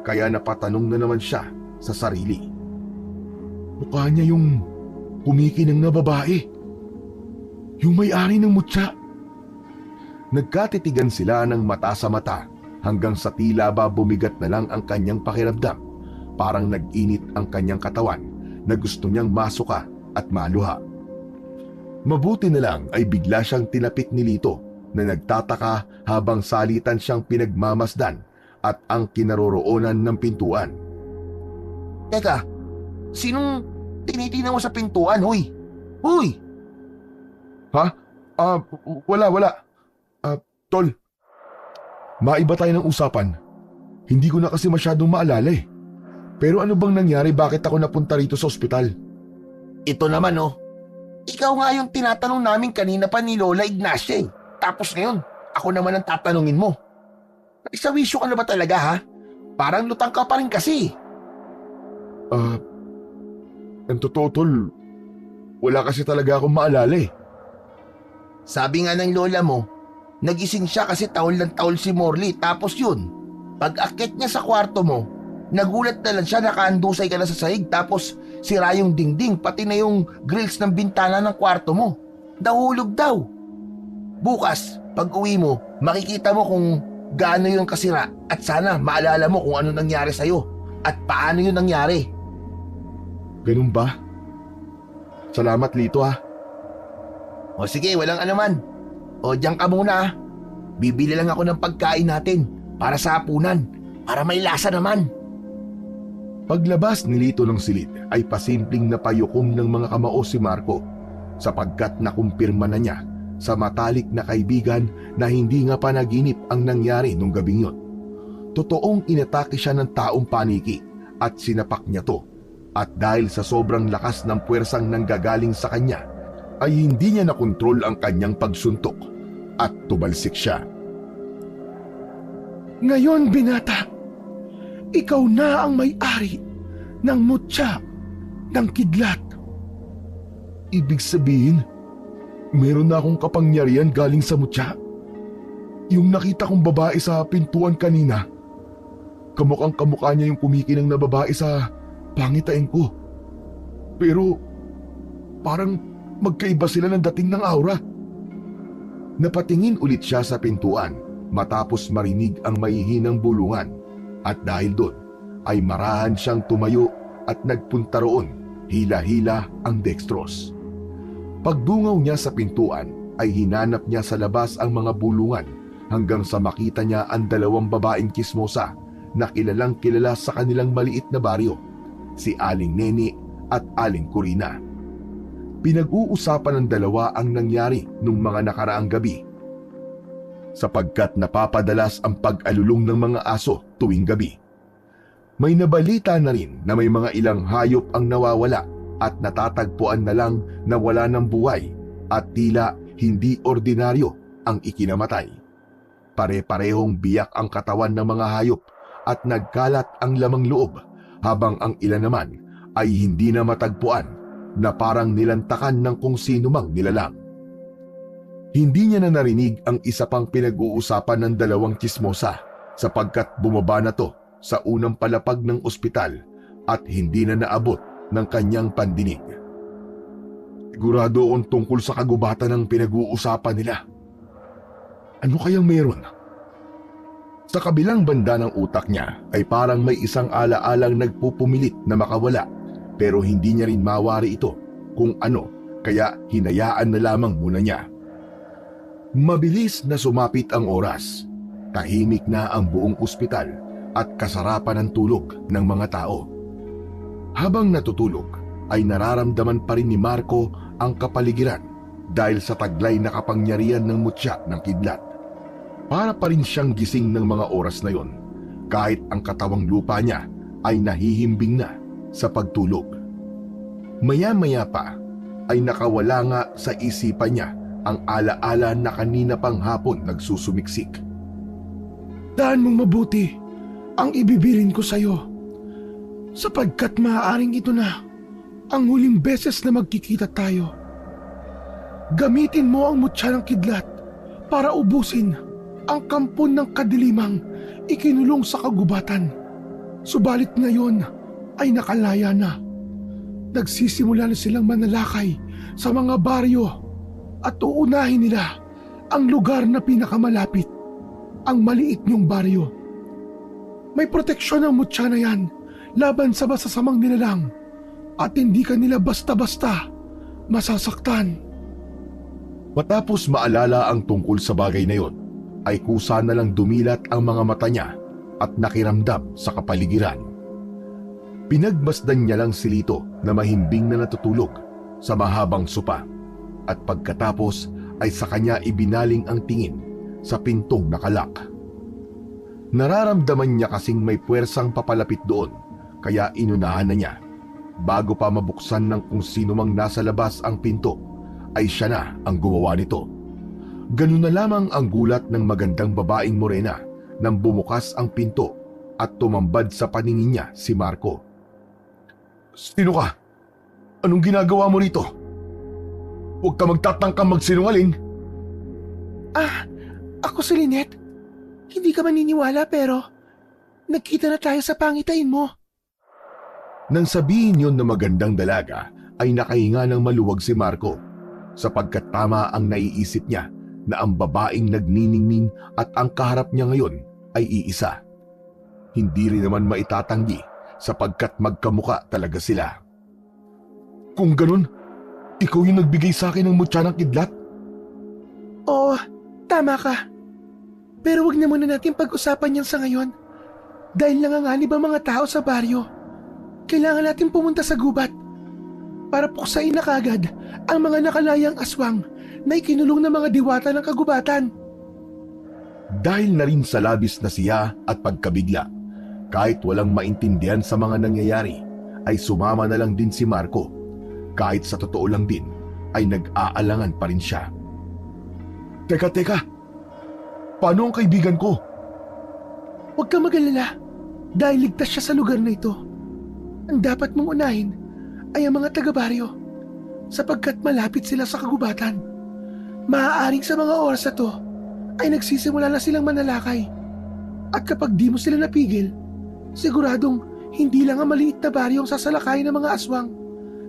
kaya napatanong na naman siya sa sarili. Mukha niya yung kumikinang na babae. Yung may-ari ng mutya. Nagkatitigan sila ng mata sa mata hanggang sa tila ba bumigat na lang ang kanyang pakiramdam. Parang nag-init ang kanyang katawan na gusto niyang masuka at maluha. Mabuti na lang ay bigla siyang tinapik ni Lito na nagtataka habang salitan siyang pinagmamasdan at ang kinaroroonan ng pintuan. Teka, sinong tinitingnan mo sa pintuan, huy? Huy! Ha? Wala. Tol, maiba tayo ng usapan. Hindi ko na kasi masyadong maalala eh. Pero ano bang nangyari bakit ako napunta rito sa ospital? Ito naman ikaw nga yung tinatanong namin kanina pa ni Lola Ignacia eh. Tapos ngayon, ako naman ang tatanungin mo. Naisawisyo ka na ba talaga ha? Parang lutang ka pa rin kasi. Ang totoo tol, wala kasi talaga akong maalala eh. Sabi nga ng lola mo, nagising siya kasi taol ng taol si Morley. Tapos yun, pag akit niya sa kwarto mo, nagulat na lang siya nakaandusay ka na sa sahig tapos sira yung dingding pati na yung grills ng bintana ng kwarto mo. Nahulog daw. Bukas, pag uwi mo, makikita mo kung gaano yung kasira at sana maalala mo kung ano nangyari sa'yo at paano yun nangyari. Ganun ba? Salamat, Lito ha. O sige, walang anuman. O diyan ka muna ah. Bibili lang ako ng pagkain natin para sa hapunan, para may lasa naman. Paglabas ni Lito ng silid ay pasimpleng napayukom ng mga kamao si Marco sapagkat nakumpirma na niya sa matalik na kaibigan na hindi nga panaginip ang nangyari nung gabing yun. Totoong inatake siya ng taong paniki at sinapak niya to. At dahil sa sobrang lakas ng puwersang nanggagaling sa kanya, ay hindi niya nakontrol ang kanyang pagsuntok at tumalsik siya. Ngayon, binata, ikaw na ang may-ari ng mutya ng kidlat. Ibig sabihin, meron na akong kapangyarihan galing sa mutya. Yung nakita kong babae sa pintuan kanina, kamukhang kamukha niya yung kumikinang na babae sa pangitain ko. Pero parang magkaiba sila ng dating ng aura. Napatingin ulit siya sa pintuan matapos marinig ang mahihinang bulungan at dahil doon ay marahan siyang tumayo at nagpunta roon, hila-hila ang dextrose. Pagdungaw niya sa pintuan ay hinanap niya sa labas ang mga bulungan hanggang sa makita niya ang dalawang babaeng kismosa na kilalang kilala sa kanilang maliit na baryo, si Aling Neni at Aling Corina. Pinag-uusapan ng dalawa ang nangyari nung mga nakaraang gabi sapagkat napapadalas ang pag-alulong ng mga aso tuwing gabi. May nabalita na rin na may mga ilang hayop ang nawawala at natatagpuan na lang na wala ng buhay at tila hindi ordinaryo ang ikinamatay. Pare-parehong biyak ang katawan ng mga hayop at nagkalat ang lamang loob habang ang ilan naman ay hindi na matagpuan na parang nilantakan ng kung sino mang nilalang. Hindi niya na narinig ang isa pang pinag-uusapan ng dalawang tsismosa sapagkat bumaba na to sa unang palapag ng ospital at hindi na naabot ng kanyang pandinig. Sigurado akong tungkol sa kagubatan ng pinag-uusapan nila. Ano kayang meron? Sa kabilang banda ng utak niya ay parang may isang ala-alang nagpupumilit na makawala pero hindi niya rin mawari ito kung ano kaya hinayaan na lamang muna niya. Mabilis na sumapit ang oras. Tahimik na ang buong ospital at kasarapan ng tulog ng mga tao. Habang natutulog ay nararamdaman pa rin ni Marco ang kapaligiran dahil sa taglay na kapangyarihan ng mutya ng kidlat. Para pa rin siyang gising ng mga oras na yon kahit ang katawang lupa niya ay nahihimbing na sa pagtulog. Maya-maya pa ay nakawala nga sa isipan niya ang ala-ala na kanina pang hapon nagsusumiksik. Daan mong mabuti ang ibibilin ko sa'yo sapagkat maaaring ito na ang huling beses na magkikita tayo. Gamitin mo ang mutya ng kidlat para ubusin ang kampon ng kadilimang ikinulong sa kagubatan. Subalit ngayon ay nakalaya na. Nagsisimula na silang manalakay sa mga baryo at uunahin nila ang lugar na pinakamalapit, ang maliit niyong baryo. May proteksyon ang mutya na yan laban sa masasamang nilalang at hindi ka nila basta-basta masasaktan. Matapos maalala ang tungkol sa bagay na yon, ay kusa na lang dumilat ang mga mata niya at nakiramdam sa kapaligiran. Pinagmasdan niya lang si Lito na mahimbing na natutulog sa mahabang sopa at pagkatapos ay sa kanya ibinaling ang tingin sa pintong nakalak. Nararamdaman niya kasing may puwersang papalapit doon kaya inunahan na niya. Bago pa mabuksan ng kung sino mang nasa labas ang pinto ay siya na ang gumawa nito. Ganun na lamang ang gulat ng magandang babaeng morena nang bumukas ang pinto at tumambad sa paningin niya si Marco. Sino ka? Anong ginagawa mo rito? Huwag ka magtatangkang magsinungaling. Ako si Lynette. Hindi ka maniniwala pero nagkita na tayo sa pangitain mo. Nang sabihin yon na magandang dalaga ay nakahinga ng maluwag si Marco sapagkat tama ang naiisip niya na ang babaeng nagniningning at ang kaharap niya ngayon ay iisa. Hindi rin naman maitatanggi sapagkat magkamuka talaga sila. Kung ganun, Ikaw yung nagbigay sa akin ng mutya ng kidlat? Oo, tama ka. Pero wag na muna natin pag-usapan yan sa ngayon. Dahil nanganganib ang mga tao sa baryo. Kailangan natin pumunta sa gubat para puksain na kagad ang mga nakalayang aswang na ikinulong ng mga diwata ng kagubatan. Dahil na rin sa labis na siya at pagkabigla, kahit walang maintindihan sa mga nangyayari, ay sumama na lang din si Marco. Kahit sa totoo lang din, ay nag-aalangan pa rin siya. Teka, paano ang kaibigan ko? Huwag ka mag-alala dahil ligtas siya sa lugar na ito. Ang dapat mong unahin ay ang mga taga-baryo sapagkat malapit sila sa kagubatan. Maaaring sa mga oras na to ay nagsisimula na silang manalakay. At kapag di mo sila napigil, siguradong hindi lang ang maliit na baryo ang sasalakayin ng mga aswang,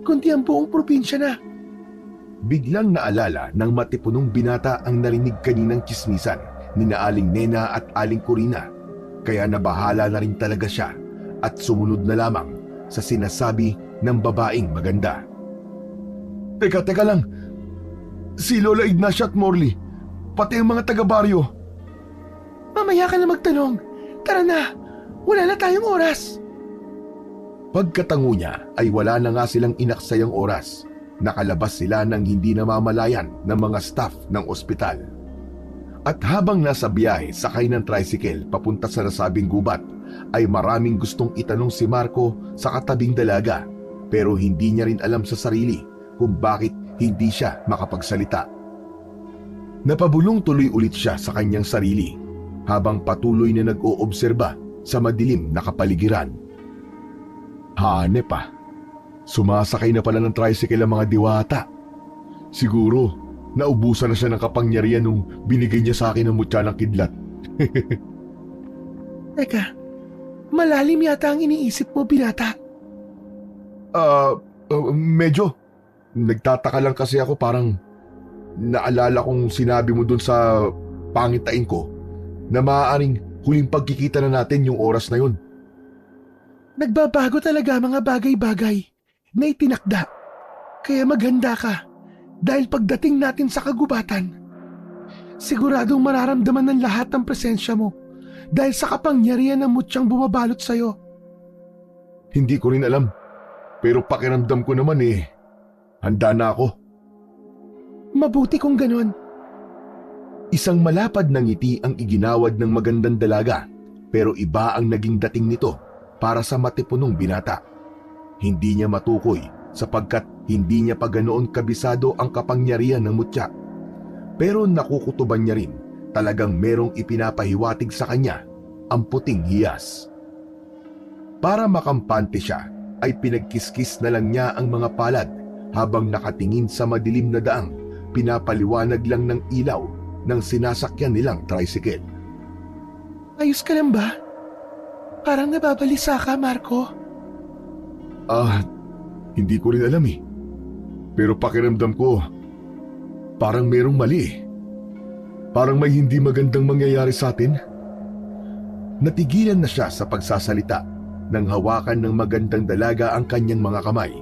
kundi ang buong probinsya na. Biglang naalala ng matipunong binata ang narinig kaninang tsismisan ni na Aling Nena at Aling Corina, kaya nabahala na rin talaga siya at sumunod na lamang sa sinasabi ng babaeng maganda. Teka lang, si Lola Ignacia at Morley, pati ang mga taga-baryo. Mamaya ka na magtanong. Tara na, wala na tayong oras. Pagkatango niya ay wala na nga silang inaksayang oras. Nakalabas sila ng hindi namamalayan ng mga staff ng ospital. At habang nasa biyahe sakay ng tricycle papunta sa nasabing gubat, ay maraming gustong itanong si Marco sa katabing dalaga, pero hindi niya rin alam sa sarili kung bakit hindi siya makapagsalita. Napabulong tuloy ulit siya sa kanyang sarili habang patuloy na nag-oobserba sa madilim na kapaligiran. Hanep pa. Sumasakay na pala ng tricycle ang mga diwata. Siguro, naubusan na siya ng kapangyarihan nung binigay niya sa akin ang mutya ng kidlat. Teka, malalim yata ang iniisip mo, binata. Medyo. Nagtataka lang kasi ako, parang naalala kong sinabi mo dun sa pangitain ko na maaaring huling pagkikita na natin yung oras na yun. Nagbabago talaga mga bagay-bagay na itinakda. Kaya maghanda ka dahil pagdating natin sa kagubatan, siguradong mararamdaman ng lahat ng presensya mo dahil sa kapangyarihan ng mutyang bumabalot sa'yo. Hindi ko rin alam, pero pakiramdam ko naman handa na ako. Mabuti kung ganon. Isang malapad na ngiti ang iginawad ng magandang dalaga, pero iba ang naging dating nito para sa matipunong binata. Hindi niya matukoy sapagkat hindi niya pa ganoon kabisado ang kapangyarihan ng mutya. Pero nakukutuban niya rin, talagang merong ipinapahiwatig sa kanya ang puting hiyas. Para makampante siya, ay pinagkiskis na lang niya ang mga palad habang nakatingin sa madilim na daang pinapaliwanag lang ng ilaw ng sinasakyan nilang tricycle. Ayos ka lang ba? Parang nababalisa ka, Marco. Hindi ko rin alam Pero pakiramdam ko, parang merong mali Parang may hindi magandang mangyayari sa atin. Natigilan na siya sa pagsasalita nang hawakan ng magandang dalaga ang kanyang mga kamay.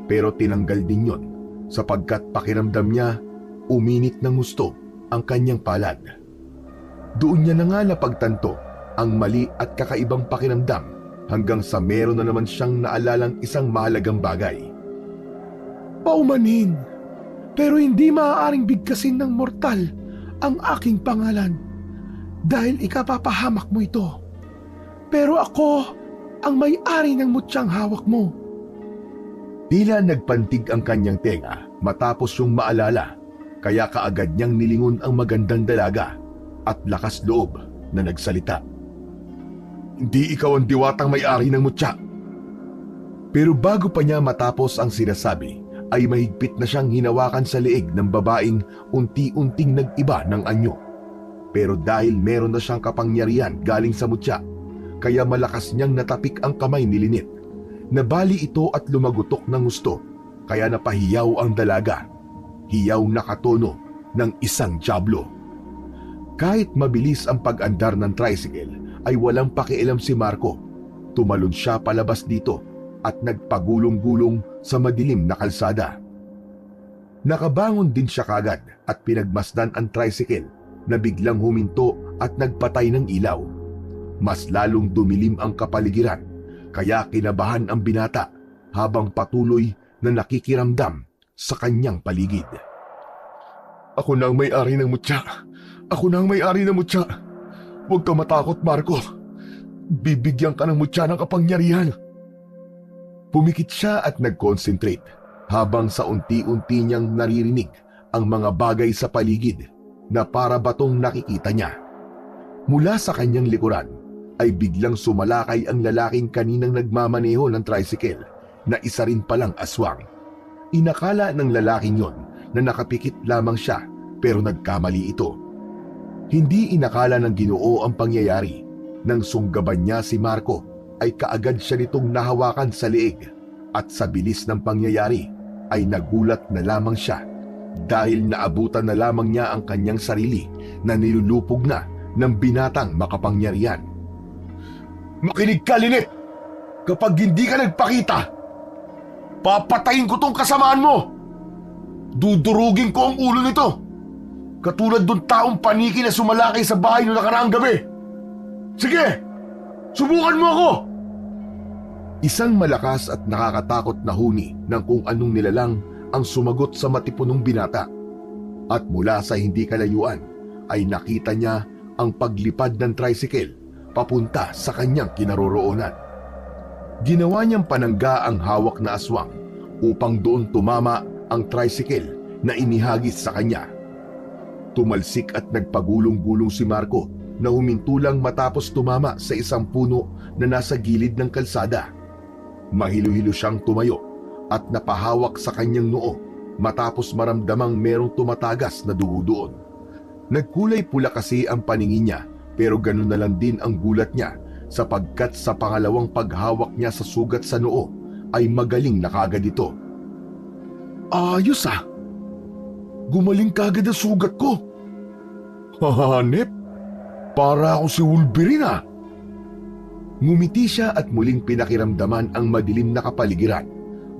Pero tinanggal din yon sapagkat pakiramdam niya uminit ng gusto ang kanyang palad. Doon niya na nga napagtanto ang mali at kakaibang pakiramdam hanggang sa meron na naman siyang naalalang isang mahalagang bagay. Paumanhin, pero hindi maaaring bigkasin ng mortal ang aking pangalan dahil ikapapahamak mo ito. Pero ako ang may-ari ng mutyang hawak mo. Tila nagpantig ang kanyang tenga matapos yung maalala, kaya kaagad niyang nilingon ang magandang dalaga at lakas loob na nagsalita. Hindi ikaw ang diwatang may-ari ng mutya. Pero bago pa niya matapos ang sinasabi, ay mahigpit na siyang hinawakan sa leeg ng babaeng unti-unting nag-iba ng anyo. Pero dahil meron na siyang kapangyarihan galing sa mutya, kaya malakas niyang natapik ang kamay ni Lynette. Nabali ito at lumagutok ng gusto, kaya napahiyaw ang dalaga. Hiyaw na katono ng isang dyablo. Kahit mabilis ang pag-andar ng tricycle, ay walang pakialam si Marco. Tumalon siya palabas dito at nagpagulong-gulong sa madilim na kalsada. Nakabangon din siya kagad at pinagmasdan ang tricycle na biglang huminto at nagpatay ng ilaw. Mas lalong dumilim ang kapaligiran, kaya kinabahan ang binata habang patuloy na nakikiramdam sa kanyang paligid. Ako na ang may-ari ng mutya. Ako na ang may-ari ng mutya. Huwag ka matakot, Marco. Bibigyan ka ng mutya ng kapangyarihan. Pumikit siya at nag-concentrate habang sa unti-unti niyang naririnig ang mga bagay sa paligid na para batong nakikita niya. Mula sa kanyang likuran ay biglang sumalakay ang lalaking kaninang nagmamaneho ng tricycle na isa rin palang aswang. Inakala ng lalaking yon na nakapikit lamang siya pero nagkamali ito. Hindi inakala ng Ginoo ang pangyayari. Nang sunggaban niya si Marco ay kaagad siya nitong nahawakan sa leeg at sa bilis ng pangyayari ay nagulat na lamang siya dahil naabutan na lamang niya ang kanyang sarili na nilulupog na ng binatang makapangyarihan. Makinig ka, Lynette! Kapag hindi ka nagpakita, papatayin ko tong kasamaan mo! Dudurugin ko ang ulo nito! Katulad dun taong paniki na sumalakay sa bahay noong nakaraang gabi! Sige! Subukan mo ako! Isang malakas at nakakatakot na huni ng kung anong nilalang ang sumagot sa matipunong binata. At mula sa hindi kalayuan ay nakita niya ang paglipad ng tricycle papunta sa kanyang kinaroroonan. Ginawa niyang panangga ang hawak na aswang upang doon tumama ang tricycle na inihagis sa kanya. Tumalsik at nagpagulong-gulong si Marco na humintulang matapos tumama sa isang puno na nasa gilid ng kalsada. Mahilo-hilo siyang tumayo at napahawak sa kanyang noo matapos maramdamang merong tumatagas na dugo doon. Nagkulay pula kasi ang paningin niya pero ganun na lang din ang gulat niya sapagkat sa pangalawang paghawak niya sa sugat sa noo ay magaling na kagad ito. Ayos ah! Gumaling kagad ang sugat ko! Hanep! Para ako si Wolverine ah! Ngumiti siya at muling pinakiramdaman ang madilim na kapaligiran.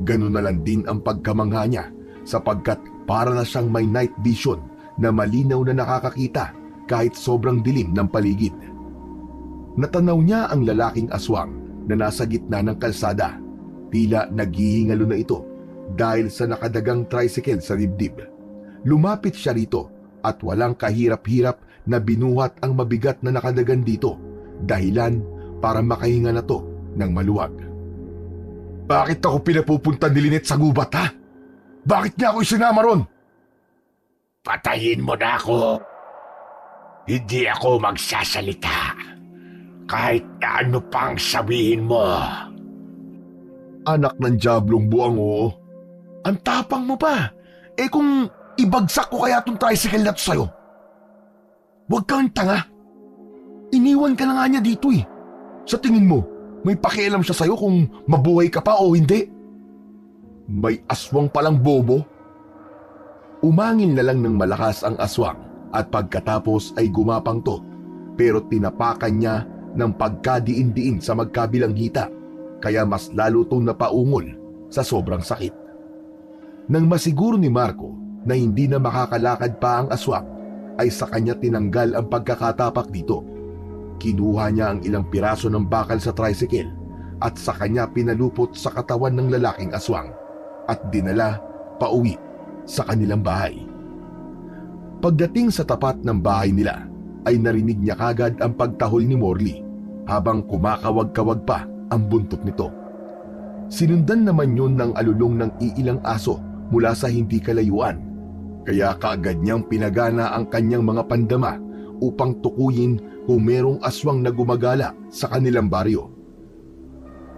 Ganun na lang din ang pagkamangha niya sapagkat para na siyang may night vision na malinaw na nakakakita kahit sobrang dilim ng paligid. Natanaw niya ang lalaking aswang na nasa gitna ng kalsada. Tila naghihingalo na ito dahil sa nakadagang tricycle sa dibdib. Lumapit siya rito at walang kahirap-hirap na binuhat ang mabigat na nakadagan dito, dahilan para makahinga na to ng maluwag. Bakit ako pinapupunta ni Lynette sa gubat, ha? Bakit niya ako isinama ron? Patayin mo na ako. Hindi ako magsasalita. Kahit na ano pang sabihin mo. Anak ng diablong buwang, oo. Ang tapang mo pa. Eh kung ibagsak ko kaya tong tricycle na to sa'yo. Huwag kang tanga. Iniwan ka na nga niya dito eh. Sa tingin mo, may pakialam siya sa'yo kung mabuhay ka pa o hindi? May aswang palang bobo. Umangin na lang ng malakas ang aswang at pagkatapos ay gumapang to pero tinapakan niya ng pagkadiin-diin sa magkabilang hita kaya mas lalo tong napaungol sa sobrang sakit. Nang masiguro ni Marco na hindi na makakalakad pa ang aswang ay sa kanya tinanggal ang pagkakatapak dito. Kinuha niya ang ilang piraso ng bakal sa tricycle at sa kanya pinalupot sa katawan ng lalaking aswang at dinala pauwi sa kanilang bahay. Pagdating sa tapat ng bahay nila ay narinig niya kagad ang pagtahol ni Morley habang kumakawag-kawag pa ang buntot nito. Sinundan naman yun ng alulong ng iilang aso mula sa hindi kalayuan, kaya kaagad niyang pinagana ang kanyang mga pandama upang tukuyin kung merong aswang na gumagala sa kanilang baryo.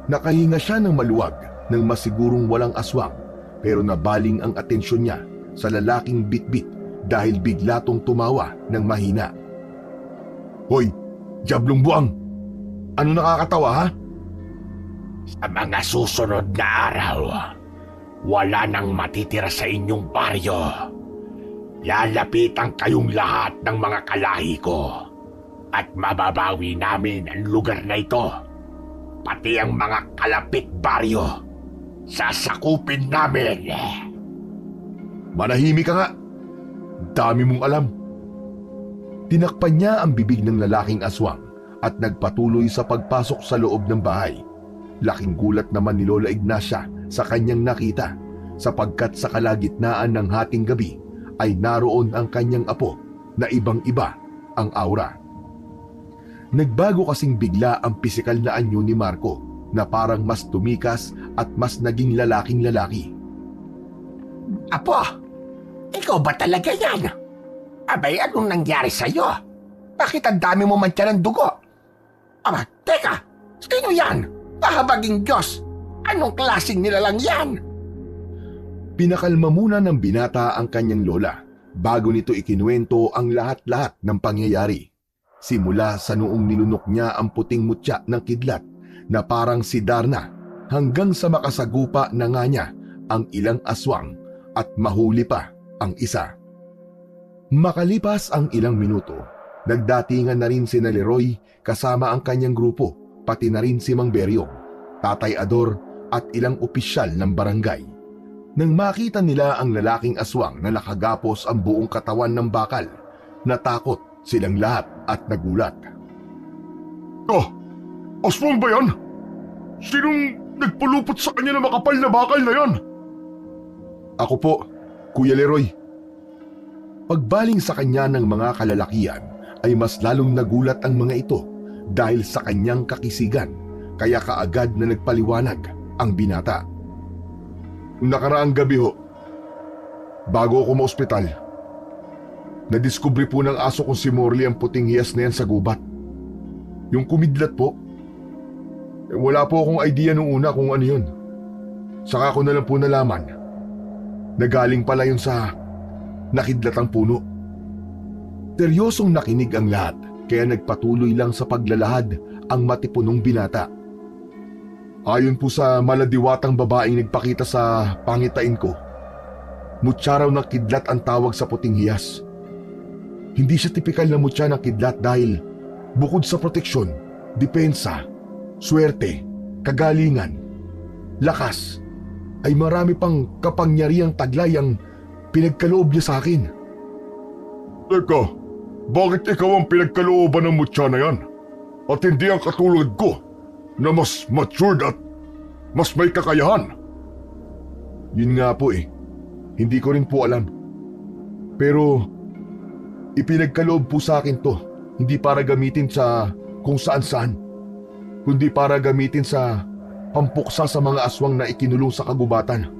Nakahinga siya ng maluwag nang masigurong walang aswang pero nabaling ang atensyon niya sa lalaking bitbit dahil bigla tong tumawa ng mahina. Hoy, diablong buwang! Ano nakakatawa, ha? Sa mga susunod na araw, wala nang matitira sa inyong baryo. Lalapitan kayong lahat ng mga kalahi ko at mababawi namin ang lugar na ito. Pati ang mga kalapit baryo, sasakupin namin. Manahimik ka nga. Dami mong alam. Tinakpan niya ang bibig ng lalaking aswang at nagpatuloy sa pagpasok sa loob ng bahay. Laking gulat naman ni Lola Ignacia sa kanyang nakita sapagkat sa kalagitnaan ng hating gabi ay naroon ang kanyang apo na ibang-iba ang aura. Nagbago kasing bigla ang pisikal na anyo ni Marco na parang mas tumikas at mas naging lalaking lalaki. Apo, ikaw ba talaga yan? Abay, anong nangyari sa'yo? Bakit ang dami mo mantya ng dugo? Aba, teka, sino yan? Pahabaging Diyos, anong klaseng nilalang yan? Pinakalma muna ng binata ang kanyang lola bago nito ikinuwento ang lahat-lahat ng pangyayari. Simula sa noong nilunok niya ang puting mutya ng kidlat na parang si Darna hanggang sa makasagupa na nga niya ang ilang aswang at mahuli pa ang isa. Makalipas ang ilang minuto, nagdatingan na rin si Leroy kasama ang kanyang grupo, pati na rin si Mang Beryong, Tatay Ador at ilang opisyal ng barangay. Nang makita nila ang lalaking aswang na nakagapos ang buong katawan ng bakal, natakot silang lahat at nagulat. Oh, aswang ba yan? Sinong nagpulupot sa kanya na makapal na bakal na yan? Ako po, Kuya Leroy. Pagbaling sa kanya ng mga kalalakian ay mas lalong nagulat ang mga ito dahil sa kanyang kakisigan, kaya kaagad na nagpaliwanag ang binata. Nakaraang gabi ho, bago ako ma-ospital, nadiskubre po ng aso kong si Morley ang puting hiyas na yan sa gubat. Yung kumidlat po. Wala po akong idea nung una kung ano yun. Saka ko na lang po nalaman. Nagaling pala yun sa nakidlatang puno. Seryosong nakinig ang lahat kaya nagpatuloy lang sa paglalahad ang matipunong binata. Ayon po sa maladiwatang babaeng nagpakita sa pangitain ko, mutya raw ng kidlat ang tawag sa puting hiyas. Hindi siya tipikal na mutya ng kidlat dahil bukod sa proteksyon, depensa, swerte, kagalingan, lakas, ay marami pang kapangyarihang taglay ang pinagkaloob niya sa akin. Teka, bakit ikaw ang pinagkalooban ng mutya na yan? At hindi ang katulad ko na mas matured at mas may kakayahan? Yun nga po eh, hindi ko rin po alam. Pero ipinagkaloob po sa akin to, hindi para gamitin sa kung saan-saan, kundi para gamitin sa pampuksa sa mga aswang na ikinulong sa kagubatan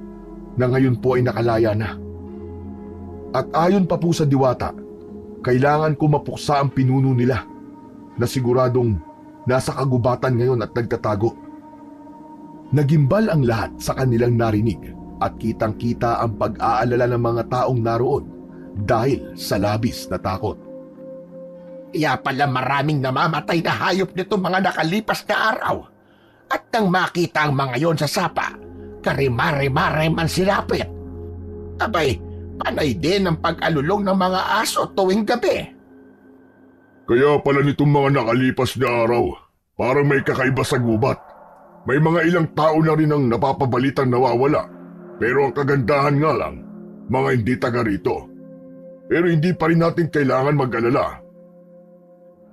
na ngayon po ay nakalaya na. At ayon pa po sa diwata, kailangan ko mapuksa ang pinuno nila na siguradong nasa kagubatan ngayon at nagtatago. Nagimbal ang lahat sa kanilang narinig at kitang-kita ang pag-aalala ng mga taong naroon dahil sa labis na takot. Kaya pala maraming namamatay na hayop nito mga nakalipas na araw. At nang makita ang mga yon sa sapa, karimare-mare man silapit. Abay, panay din ang pag-alulong ng mga aso tuwing gabi. Kaya pala nitong mga nakalipas na araw, parang may kakaiba sa gubat. May mga ilang tao na rin ang napapabalitang nawawala. Pero ang kagandahan nga lang, mga hindi taga rito. Pero hindi pa rin natin kailangan mag-alala.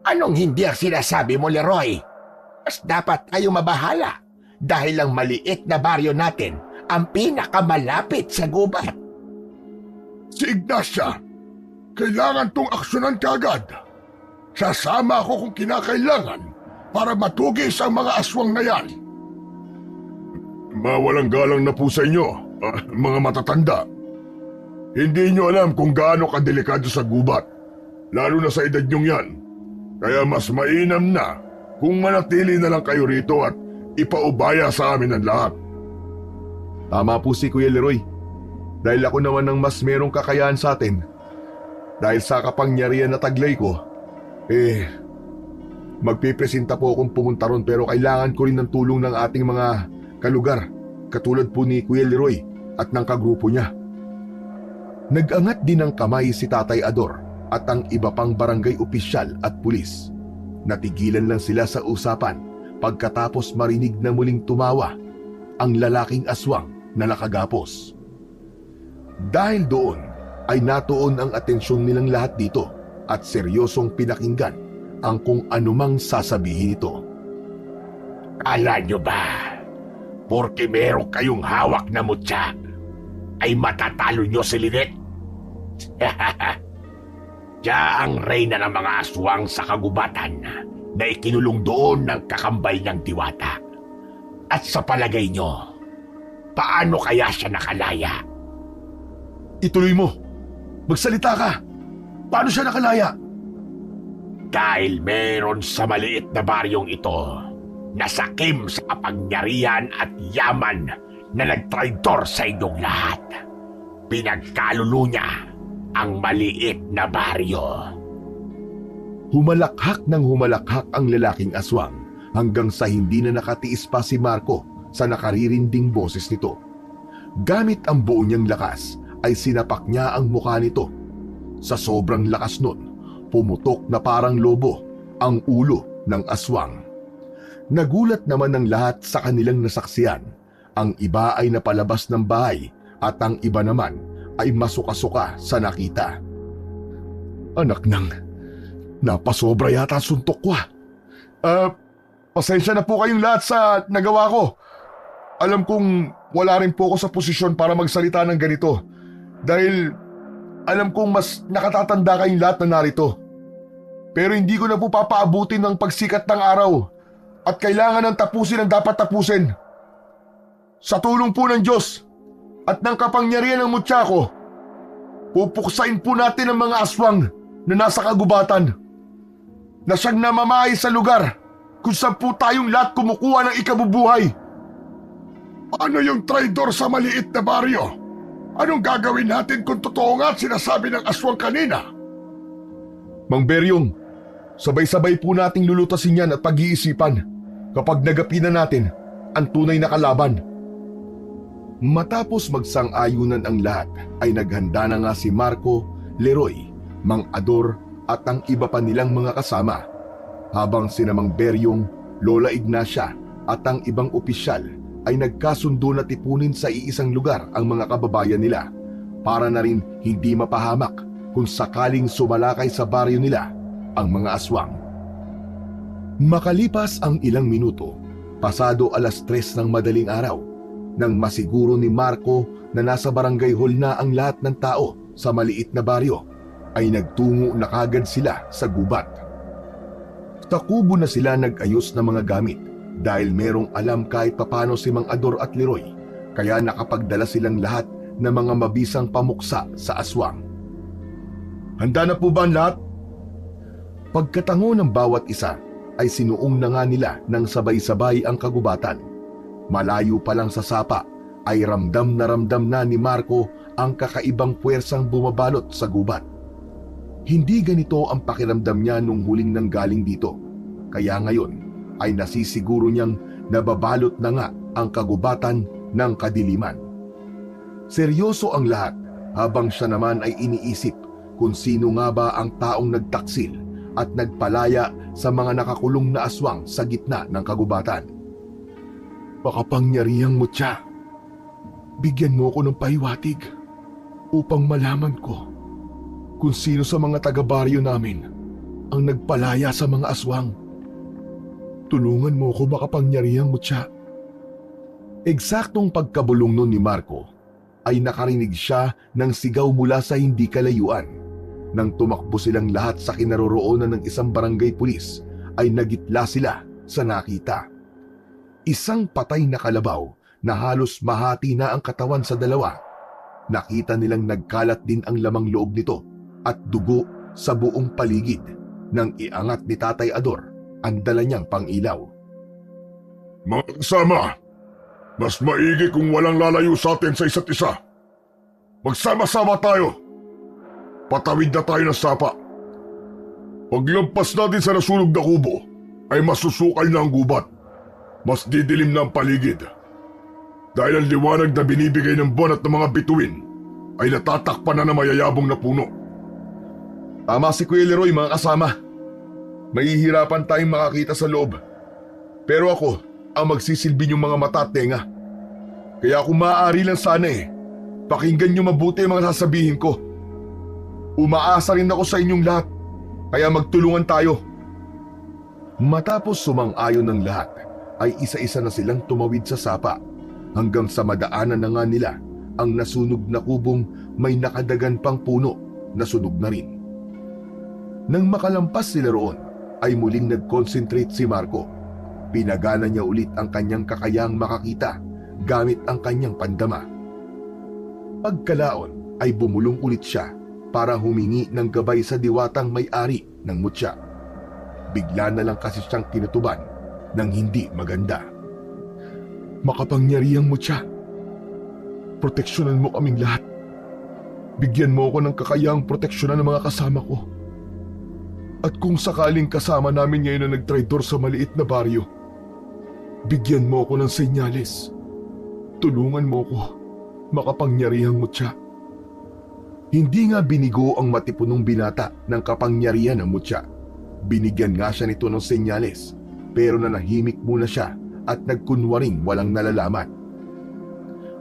Anong hindi ang sinasabi mo, Leroy? Mas dapat tayo mabahala dahil ang maliit na baryo natin ang pinakamalapit sa gubat. Si Ignacia, kailangan tong aksyonan kaagad. Sasama ako kung kinakailangan para matugis ang mga aswang na yan. Mawalang galang na po sa inyo, mga matatanda. Hindi nyo alam kung gaano kadelikado sa gubat, lalo na sa edad nyong yan. Kaya mas mainam na kung manatili na lang kayo rito at ipaubaya sa amin ang lahat. Tama po si Kuya Leroy. Dahil ako naman ang mas merong kakayahan sa atin. Dahil sa kapangyarihan na taglay ko, magpipresenta po akong pumunta ron pero kailangan ko rin ng tulong ng ating mga kalugar, katulad po ni Kuya Leroy at ng kagrupo niya. Nag-angat din ng kamay si Tatay Ador at ang iba pang barangay opisyal at pulis. Natigilan lang sila sa usapan pagkatapos marinig na muling tumawa ang lalaking aswang na nakagapos. Dahil doon ay natuon ang atensyon nilang lahat dito at seryosong pinakinggan ang kung anumang sasabihin ito. Kala nyo ba, porke meron kayong hawak na mutya, ay matatalo nyo si Lynette? Diya ang reyna ng mga aswang sa kagubatan na ikinulong doon ng kakambay niyang Diwata. At sa palagay nyo, paano kaya siya nakalaya? Ituloy mo. Magsalita ka. Paano siya nakalaya? Dahil meron sa maliit na baryong ito na sakim sa kapangyarihan at yaman na nagtraidor sa inyong lahat. Pinagkalulo niya ang maliit na baryo. Humalakhak ng humalakhak ang lalaking aswang hanggang sa hindi na nakatiis pa si Marco sa nakaririnding boses nito. Gamit ang buo niyang lakas ay sinapak niya ang mukha nito. Sa sobrang lakas nun, pumutok na parang lobo ang ulo ng aswang. Nagulat naman ng lahat sa kanilang nasaksiyan. Ang iba ay napalabas ng bahay at ang iba naman ay masuka-suka sa nakita. Anak nang, napasobra yata suntok ko. Pasensya na po kayong lahat sa nagawa ko. Alam kong wala rin po ako sa posisyon para magsalita ng ganito. Dahil alam kong mas nakatatanda kayong lahat na narito. Pero hindi ko na po papaabutin ng pagsikat ng araw at kailangan ng tapusin ang dapat tapusin. Sa tulong po ng Diyos at ng kapangyarihan ng mutya ko, pupuksain po natin ang mga aswang na nasa kagubatan na siyang namamahay sa lugar kung saan po tayong lahat kumukuha ng ikabubuhay. Ano yung traidor sa maliit na baryo? Anong gagawin natin kung totoo nga at sinasabi ng aswang kanina? Mang Beryong, sabay-sabay po nating lulutasin yan at pag-iisipan kapag nagapi na natin ang tunay na kalaban. Matapos magsang-ayunan ang lahat ay naghanda na nga si Marco, Leroy, Mang Ador at ang iba pa nilang mga kasama. Habang sina Mang Beryong, Lola Ignacia at ang ibang opisyal ay nagkasundo na tipunin sa iisang lugar ang mga kababayan nila para na rin hindi mapahamak kung sakaling sumalakay sa baryo nila ang mga aswang. Makalipas ang ilang minuto, pasado 3:00 ng madaling araw, nang masiguro ni Marco na nasa barangay hall na ang lahat ng tao sa maliit na baryo, ay nagtungo na kagad sila sa gubat. Sa kubo na sila nag-ayos ng mga gamit dahil merong alam kahit papano si Mang Ador at Leroy, kaya nakapagdala silang lahat ng mga mabisang pamuksa sa aswang. Handa na po ba ang lahat? Pagkatango ng bawat isa ay sinuong na nga nila ng sabay-sabay ang kagubatan. Malayo pa lang sa sapa ay ramdam na ni Marco ang kakaibang puwersang bumabalot sa gubat. Hindi ganito ang pakiramdam niya nung huling nanggaling dito, kaya ngayon ay nasisiguro niyang nababalot na nga ang kagubatan ng kadiliman. Seryoso ang lahat habang siya naman ay iniisip kung sino nga ba ang taong nagtaksil at nagpalaya sa mga nakakulong na aswang sa gitna ng kagubatan. Makapangyarihang mutya, bigyan mo ko ng pahiwatig upang malaman ko kung sino sa mga taga-baryo namin ang nagpalaya sa mga aswang. Tulungan mo ko, makapangyarihang mutya. Eksaktong pagkabulong nun ni Marco ay nakarinig siya ng sigaw mula sa hindi kalayuan. Nang tumakbo silang lahat sa kinaroroonan ng isang barangay pulis, ay nagitla sila sa nakita. Isang patay na kalabaw na halos mahati na ang katawan sa dalawa. Nakita nilang nagkalat din ang lamang loob nito at dugo sa buong paligid nang iangat ni Tatay Ador ang dala niyang pang-ilaw. Mga kasama, mas maigi kung walang lalayo sa atin sa isa't isa. Magsama-sama tayo. Patawid na tayo ng sapa. Paglampas natin sa nasunog na kubo, ay masusukal na ang gubat. Mas didilim na ang paligid. Dahil ang liwanag na binibigay ng buwan at ng mga bituin ay natatakpan na ng mayayabong na puno. Tama si Kuya Leroy, mga kasama. Mahihirapan tayong makakita sa loob. Pero ako ang magsisilbi niyong mga mata at tenga. Kaya kung maaari lang sana Pakinggan niyo mabuti ang mga sasabihin ko. Umaasa rin ako sa inyong lahat, kaya magtulungan tayo. Matapos sumang-ayon ng lahat, ay isa-isa na silang tumawid sa sapa hanggang sa madaanan na nga nila ang nasunog na kubong may nakadagan pang puno na sunog na rin. Nang makalampas sila roon, ay muling nag-concentrate si Marco. Pinagana niya ulit ang kanyang kakayahang makakita gamit ang kanyang pandama. Pagkalaon ay bumulong ulit siya para humingi ng gabay sa diwatang may-ari ng mutya. Bigla na lang kasi siyang tinutuban ng hindi maganda. Makapangyarihang mutya, proteksyonan mo kaming lahat. Bigyan mo ako ng kakayahang proteksyonan ng mga kasama ko. At kung sakaling kasama namin ngayon na nagtraidor sa maliit na baryo, bigyan mo ako ng senyales. Tulungan mo ko, makapangyarihang mutya. Hindi nga binigo ang matipunong binata ng kapangyarihan ng mutya. Binigyan nga siya nito ng senyales, pero nanahimik muna siya at nagkunwaring walang nalalaman.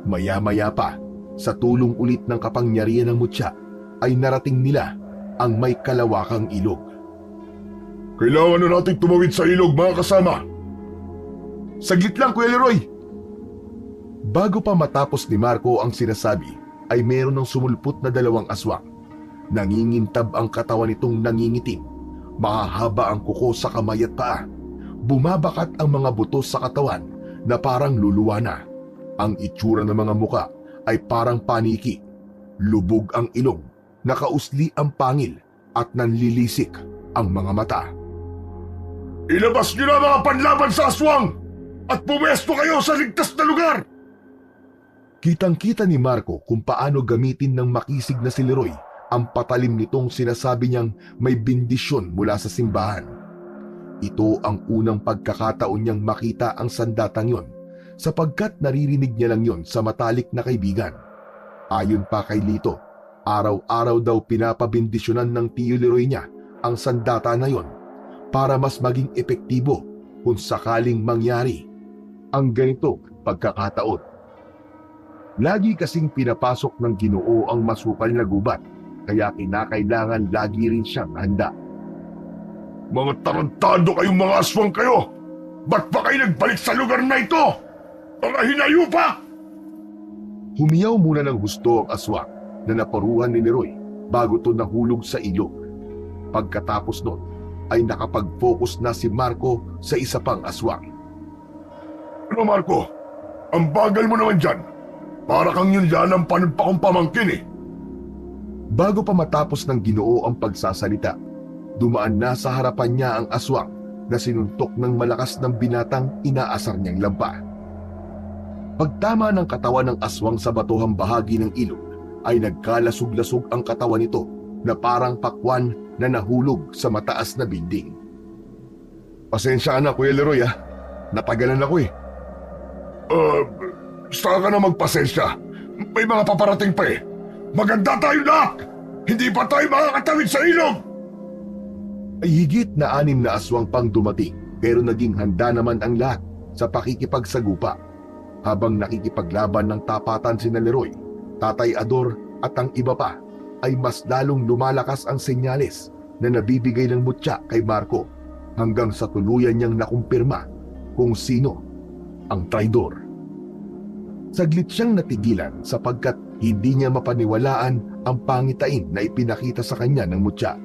Maya-maya pa, sa tulong ulit ng kapangyarihan ng mutya, ay narating nila ang may kalawakang ilog. Kailangan na natin tumawid sa ilog, mga kasama. Saglit lang, Kuya Leroy! Bago pa matapos ni Marco ang sinasabi, ay meron ng sumulpot na dalawang aswang. Nangingintab ang katawan nitong nangingitim. Mahahaba ang kuko sa kamay at paa. Bumabakat ang mga buto sa katawan na parang luluwa na. Ang itsura ng mga muka ay parang paniki. Lubog ang ilong, nakausli ang pangil at nanlilisik ang mga mata. Ilabas niyo na mga panlaban sa aswang at pumesto kayo sa ligtas na lugar! Kitang-kita ni Marco kung paano gamitin ng makisig na si Leroy ang patalim nitong sinasabi niyang may bendisyon mula sa simbahan. Ito ang unang pagkakataon niyang makita ang sandatang yon, sapagkat naririnig niya lang yon sa matalik na kaibigan. Ayon pa kay Lito, araw-araw daw pinapabendisyonan ng tiyo Leroy niya ang sandata na yon para mas maging epektibo kung sakaling mangyari ang ganito pagkakataon. Lagi kasing pinapasok ng Ginoo ang masukal na gubat, kaya kinakailangan lagi rin siyang handa. Mga tarantado kayong mga aswang kayo! Ba't pa kayo nagbalik sa lugar na ito? Mga hinayupa! Humiyaw muna ng husto ang aswang na naparuhan ni Leroy bago ito nahulog sa ilog. Pagkatapos nun, ay nakapag-focus na si Marco sa isa pang aswang. Ano, Marco? Ang bagal mo naman dyan. Para kang yun lalampanan pa kong pamangkin eh. Bago pa matapos ng Ginoo ang pagsasalita, dumaan na sa harapan niya ang aswang na sinuntok ng malakas ng binatang inaasar niyang lampa. Pagtama ng katawan ng aswang sa batuhang bahagi ng ilog, ay nagkalasog-lasog ang katawan nito na parang pakwan na nahulog sa mataas na bilding. Pasensya na, Kuya Leroy ah. Natagalan ako eh. Saka ka na magpasensya. May mga paparating pa eh. Maganda tayo lahat! Hindi pa tayo makakatawid sa ilog! Ay higit na 6 na aswang pang dumating, pero naging handa naman ang lahat sa pakikipagsagupa. Habang nakikipaglaban ng tapatan sina Leroy, Tatay Ador at ang iba pa, ay mas lalong lumalakas ang senyales na nabibigay ng mutya kay Marco hanggang sa tuluyan niyang nakumpirma kung sino ang traidor. Saglit siyang natigilan sapagkat hindi niya mapaniwalaan ang pangitain na ipinakita sa kanya ng mutya.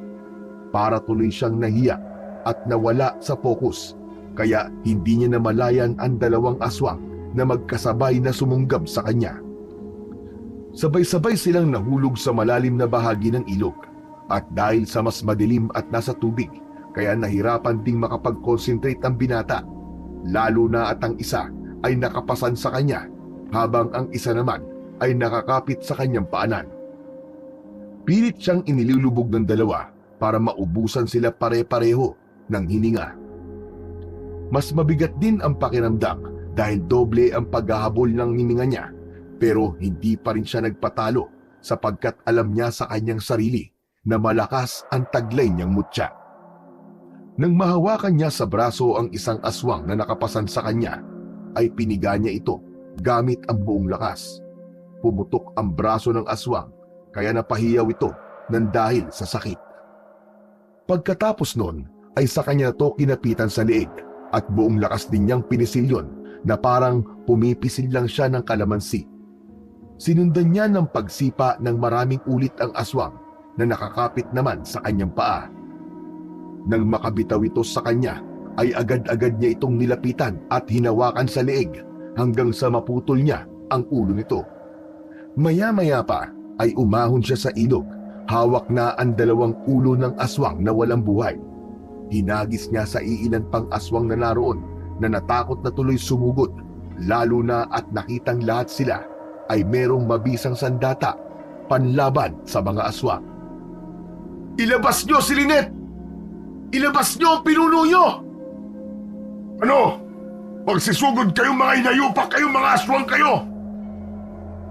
Para tuloy siyang nahiya at nawala sa focus, kaya hindi niya namalayan ang dalawang aswang na magkasabay na sumunggab sa kanya. Sabay-sabay silang nahulog sa malalim na bahagi ng ilog, at dahil sa mas madilim at nasa tubig, kaya nahirapan ding makapag-concentrate ang binata, lalo na at ang isa ay nakapasan sa kanya habang ang isa naman ay nakakapit sa kanyang paanan. Pilit siyang inilulubog ng dalawa para maubusan sila pare-pareho ng hininga. Mas mabigat din ang pakiramdam dahil doble ang paghahabol ng hininga niya, pero hindi pa rin siya nagpatalo sapagkat alam niya sa kanyang sarili na malakas ang taglay niyang mutya. Nang mahawakan niya sa braso ang isang aswang na nakapasan sa kanya, ay piniga niya ito gamit ang buong lakas. pumutok ang braso ng aswang kaya napahiyaw ito ng dahil sa sakit. Pagkatapos nun ay sa kanya to kinapitan sa leeg at buong lakas din niyang pinisilyon na parang pumipisil lang siya ng kalamansi. Sinundan niya ng pagsipa ng maraming ulit ang aswang na nakakapit naman sa kanyang paa. Nang makabitaw ito sa kanya, ay agad-agad niya itong nilapitan at hinawakan sa leeg hanggang sa maputol niya ang ulo nito. Maya-maya pa ay umahon siya sa ilog, hawak na ang dalawang ulo ng aswang na walang buhay. Hinagis niya sa iilan pang aswang na naroon na natakot na tuloy sumugod, lalo na at nakitang lahat sila ay merong mabisang sandata panlaban sa mga aswang. Ilabas nyo si Lynette! Ilabas nyo ang pinuno nyo! Ano? Magsisugod kayong mga inayupak kayong mga aswang kayo!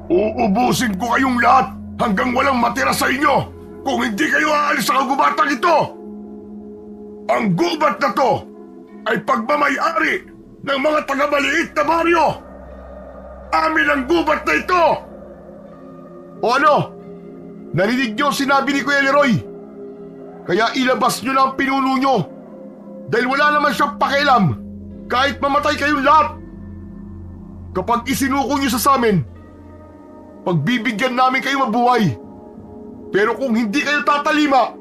Uubusin ko kayong lahat hanggang walang matira sa inyo kung hindi kayo aalis sa kagubatang ito! Ang gubat na to ay pagmamayari ng mga taga-maliit na baryo! Amin ang gubat na ito! O ano? Narinig niyo sinabi ni Kuya Leroy? Kaya ilabas niyo na ang pinuno niyo dahil wala naman siyang pakialam kahit mamatay kayong lahat. Kapag isinuko niyo sa amin, pagbibigyan namin kayo mabuhay. Pero kung hindi kayo tatalima,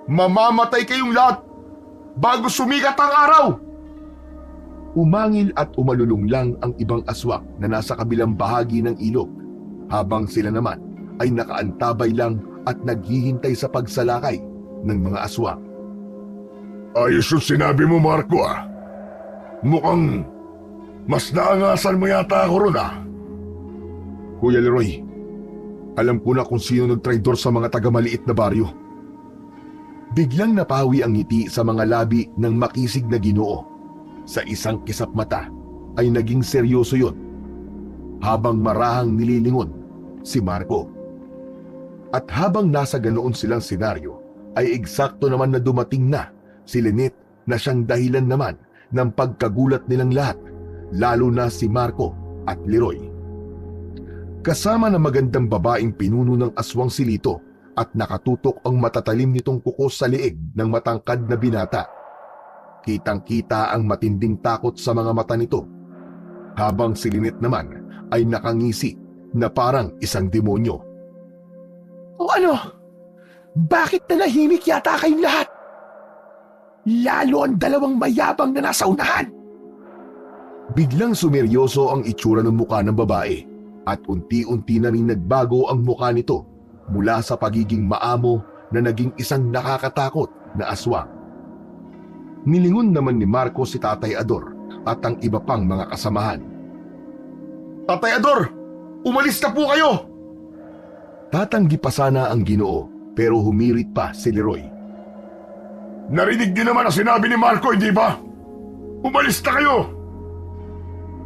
mamamatay kayong lahat bago sumikat ang araw. Umangil at umalulong lang ang ibang aswang na nasa kabilang bahagi ng ilog, habang sila naman ay nakaantabay lang at naghihintay sa pagsalakay ng mga aswang. Ayos yung sinabi mo, Marco, ah. Mukhang mas naangasan mo yata ako ron, ah. Kuya Leroy, alam ko na kung sino nagtraidor sa mga taga-maliit na baryo. Biglang napawi ang ngiti sa mga labi ng makisig na Ginoo. Sa isang kisap mata ay naging seryoso yun, habang marahang nililingon si Marco. At habang nasa ganoon silang senaryo, ay eksakto naman na dumating na si Lynette na siyang dahilan naman ng pagkagulat nilang lahat, lalo na si Marco at Leroy. Kasama na magandang babaeng pinuno ng aswang si Lito at nakatutok ang matatalim nitong kuko sa leeg ng matangkad na binata. Kitang-kita ang matinding takot sa mga mata nito, habang si Lynette naman ay nakangisi na parang isang demonyo. O ano? Bakit nanahimik yata kayong lahat? Lalo ang dalawang mayabang na nasa unahan. Biglang sumeryoso ang itsura ng mukha ng babae at unti-unti na rin nagbago ang mukha nito mula sa pagiging maamo na naging isang nakakatakot na aswang. Nilingon naman ni Marco si Tatay Ador at ang iba pang mga kasamahan. Tatay Ador, umalis na po kayo! Tatanggi pa sana ang Ginoo pero humirit pa si Leroy. Narinig niyo naman ang sinabi ni Marco, hindi ba? Umalis na kayo!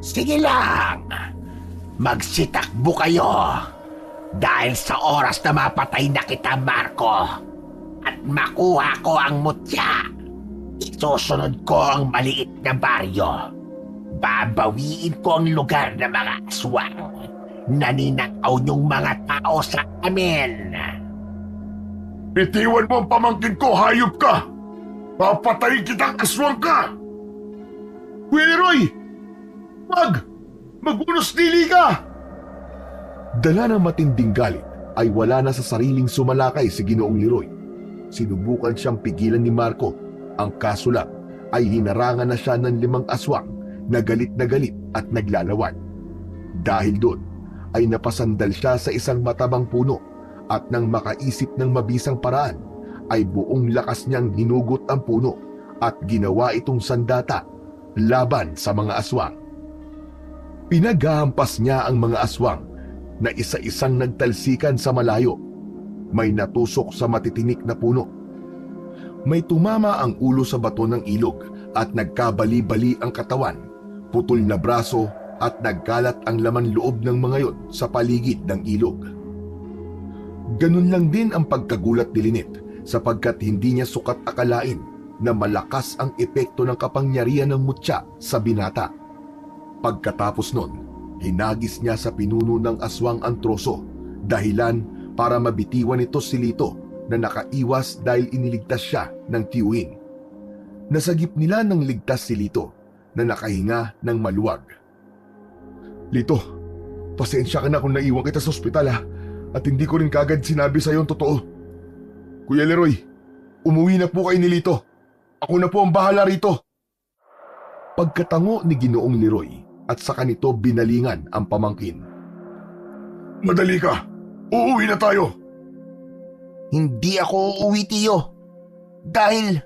Sige lang, magsitakbo kayo dahil sa oras na mapatay na kita, Marco, at makuha ko ang mutya. Isusunod ko ang maliit na baryo. Babawiin ko ang lugar ng mga aswang. Naninakaw niyong mga tao sa amin. Itiwan mo ang pamangkin ko, hayop ka! Papatayin kitang aswang ka! Kuya Leroy! Magunos dili ka! Dala ng matinding galit ay wala na sa sariling sumalakay si Ginoong Leroy. Sinubukan siyang pigilan ni Marco. Ang kaso lang ay hinarangan na siya ng 5 aswang na galit at naglalawan. Dahil doon ay napasandal siya sa isang matabang puno at nang makaisip ng mabisang paraan ay buong lakas niyang hinugot ang puno at ginawa itong sandata laban sa mga aswang. Pinaghahampas niya ang mga aswang na isa-isang nagtalsikan sa malayo. May natusok sa matitinik na puno. May tumama ang ulo sa bato ng ilog at nagkabali-bali ang katawan, putol na braso at nagkalat ang laman loob ng mga yon sa paligid ng ilog. Ganun lang din ang pagkagulat ni Lynette sapagkat hindi niya sukat akalain na malakas ang epekto ng kapangyarihan ng mutya sa binata. Pagkatapos nun, Hinagis niya sa pinuno ng aswang ang troso, dahilan para mabitiwan nito si Lito na nakaiwas dahil iniligtas siya ng tiyuhin. Nasagip nila ng ligtas si Lito na nakahinga ng maluwag. Lito, pasensya ka na kung naiwan kita sa ospital at hindi ko rin kagad sinabi sa iyo ang totoo. Kuya Leroy, umuwi na po kayo ni Lito. Ako na po ang bahala rito. Pagkatango ni Ginoong Leroy at sa kanito binalingan ang pamangkin. Madali ka, uuwi na tayo. Hindi ako uuwi, tiyo. Dahil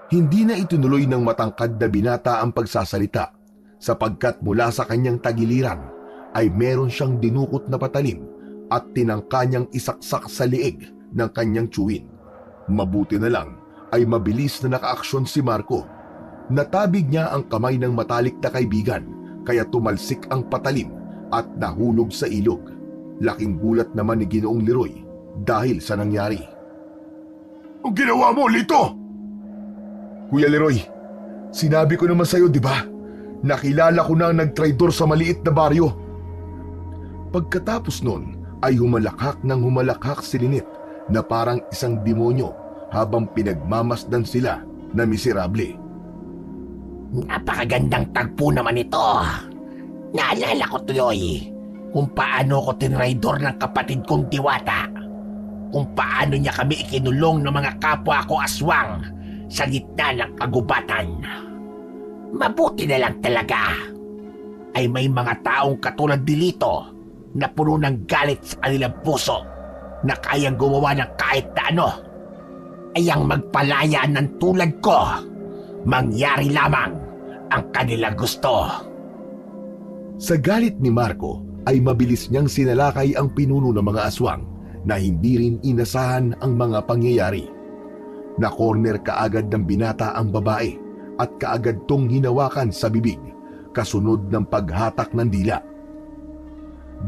Hindi na itinuloy ng matangkad na binata ang pagsasalita sapagkat mula sa kanyang tagiliran ay meron siyang dinukot na patalim at tinangka niyang isaksak sa liig ng kanyang tiyuhin. Mabuti na lang ay mabilis na nakaaksyon si Marco. Natabig niya ang kamay ng matalik na kaibigan kaya tumalsik ang patalim at nahulog sa ilog. Laking gulat naman ni Ginoong Leroy dahil sa nangyari. Ang ginawa mo, Lito! Kuya Leroy, sinabi ko naman sa'yo, di ba? Nakilala ko na ang nagtraidor sa maliit na baryo. Pagkatapos nun ay humalakhak si Lynette na parang isang demonyo habang pinagmamasdan sila na miserable. Napakagandang tagpo naman ito. Naalala ko tuloy kung paano ko tinraidor ng kapatid kong Diwata. Kung paano niya kami ikinulong ng mga kapwa ko aswang sa gitna ng kagubatan. Mabuti na lang talaga ay may mga taong katulad ni Lito na puno ng galit sa kanilang puso na kayang gumawa ng kahit na ano. Ay ang magpalaya ng tulad ko, mangyari lamang ang kanilang gusto. Sa galit ni Marco ay mabilis niyang sinalakay ang pinuno ng mga aswang na hindi rin inasahan ang mga pangyayari. Na-corner kaagad ng binata ang babae at kaagad tong hinawakan sa bibig kasunod ng paghatak ng dila.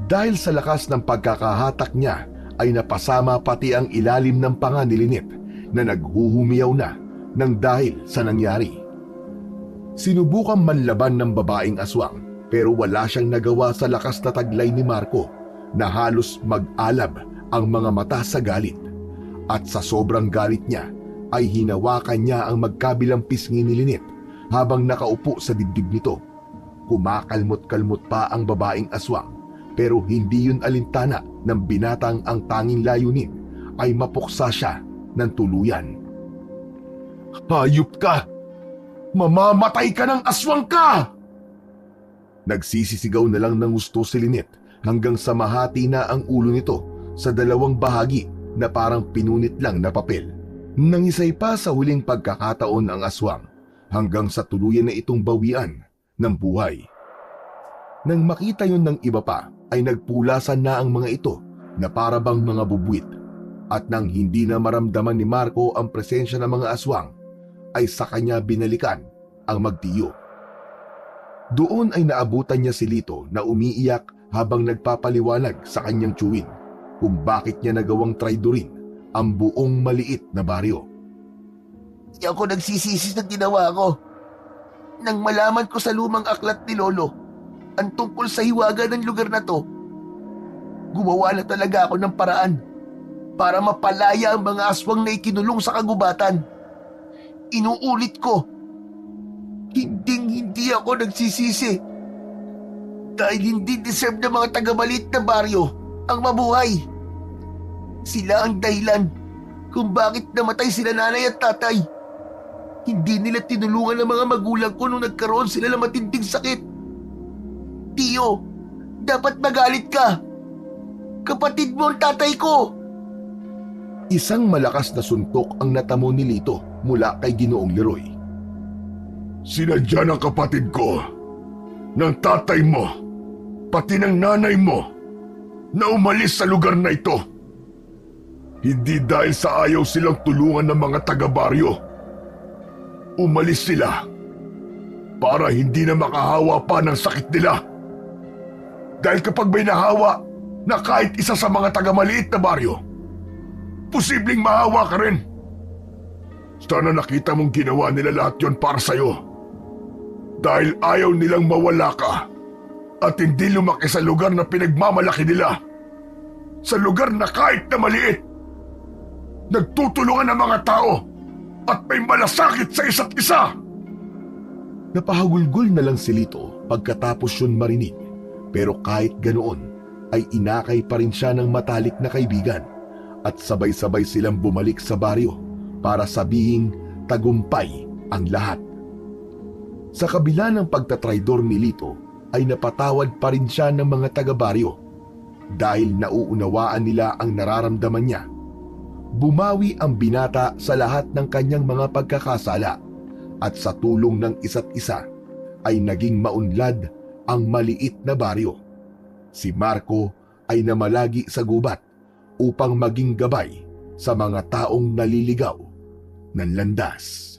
Dahil sa lakas ng pagkakahatak niya ay napasama pati ang ilalim ng panga ni Lynette na naghuhumiyaw na ng dahil sa nangyari. Sinubukan manlaban ng babaeng aswang pero wala siyang nagawa sa lakas na taglay ni Marco na halos mag-alab ang mga mata sa galit. At sa sobrang galit niya ay hinawakan niya ang magkabilang pisngi ni Lynette habang nakaupo sa dibdib nito. Kumakalmot-kalmot pa ang babaeng aswang pero hindi yun alintana ng binatang ang tanging layunin ay mapuksa siya ng tuluyan. Hayop ka! Mamamatay ka ng aswang ka! Nagsisisigaw na lang ng gusto si Lynette hanggang sa mahati na ang ulo nito sa dalawang bahagi na parang pinunit lang na papel. Nangisay pa sa huling pagkakataon ang aswang hanggang sa tuluyan na itong bawian ng buhay. Nang makita yun ng iba pa ay nagpulasan na ang mga ito na para bang mga bubwit. At nang hindi na maramdaman ni Marco ang presensya ng mga aswang ay sa kanya binalikan ang magtiyo. Doon ay naabutan niya si Lito na umiiyak habang nagpapaliwanag sa kanyang tiyuhin kung bakit niya nagawang traidorin ang buong maliit na baryo. Di ako nagsisisi sa ginawa ko. Nang malaman ko sa lumang aklat ni Lolo ang tungkol sa hiwaga ng lugar na to, gumawa na talaga ako ng paraan para mapalaya ang mga aswang na ikinulong sa kagubatan. Inuulit ko, hindi ako nagsisisi. Dahil hindi deserve ng mga taga-maliit na baryo ang mabuhay. Sila ang dahilan kung bakit namatay sila nanay at tatay. Hindi nila tinulungan ang mga magulang ko nung nagkaroon sila ng matinding sakit. Tiyo, dapat magalit ka. Kapatid mo ang tatay ko. Isang malakas na suntok ang natamo ni Lito mula kay Ginoong Leroy. Sinadya ng kapatid ko, ng tatay mo, pati ng nanay mo, na umalis sa lugar na ito. Hindi dahil sa ayaw silang tulungan ng mga taga-baryo. Umalis sila para hindi na makahawa pa ng sakit nila. Dahil kapag may nahawa na kahit isa sa mga taga-maliit na baryo, posibleng mahawa ka rin. Sana nakita mong ginawa nila lahat yon para sa'yo. Dahil ayaw nilang mawala ka at hindi lumaki sa lugar na pinagmamalaki nila. Sa lugar na kahit na maliit, nagtutulungan ang mga tao at may malasakit sa isa't isa. Napahagulgol na lang si Lito pagkatapos yun marinig, pero kahit ganoon ay inakay pa rin siya ng matalik na kaibigan at sabay-sabay silang bumalik sa baryo para sabihing tagumpay ang lahat. Sa kabila ng pagtatraidor ni Lito ay napatawad pa rin siya ng mga taga-baryo dahil nauunawaan nila ang nararamdaman niya. Bumawi ang binata sa lahat ng kanyang mga pagkakasala at sa tulong ng isa't isa ay naging maunlad ang maliit na baryo. Si Marco ay namalagi sa gubat upang maging gabay sa mga taong naliligaw ng landas.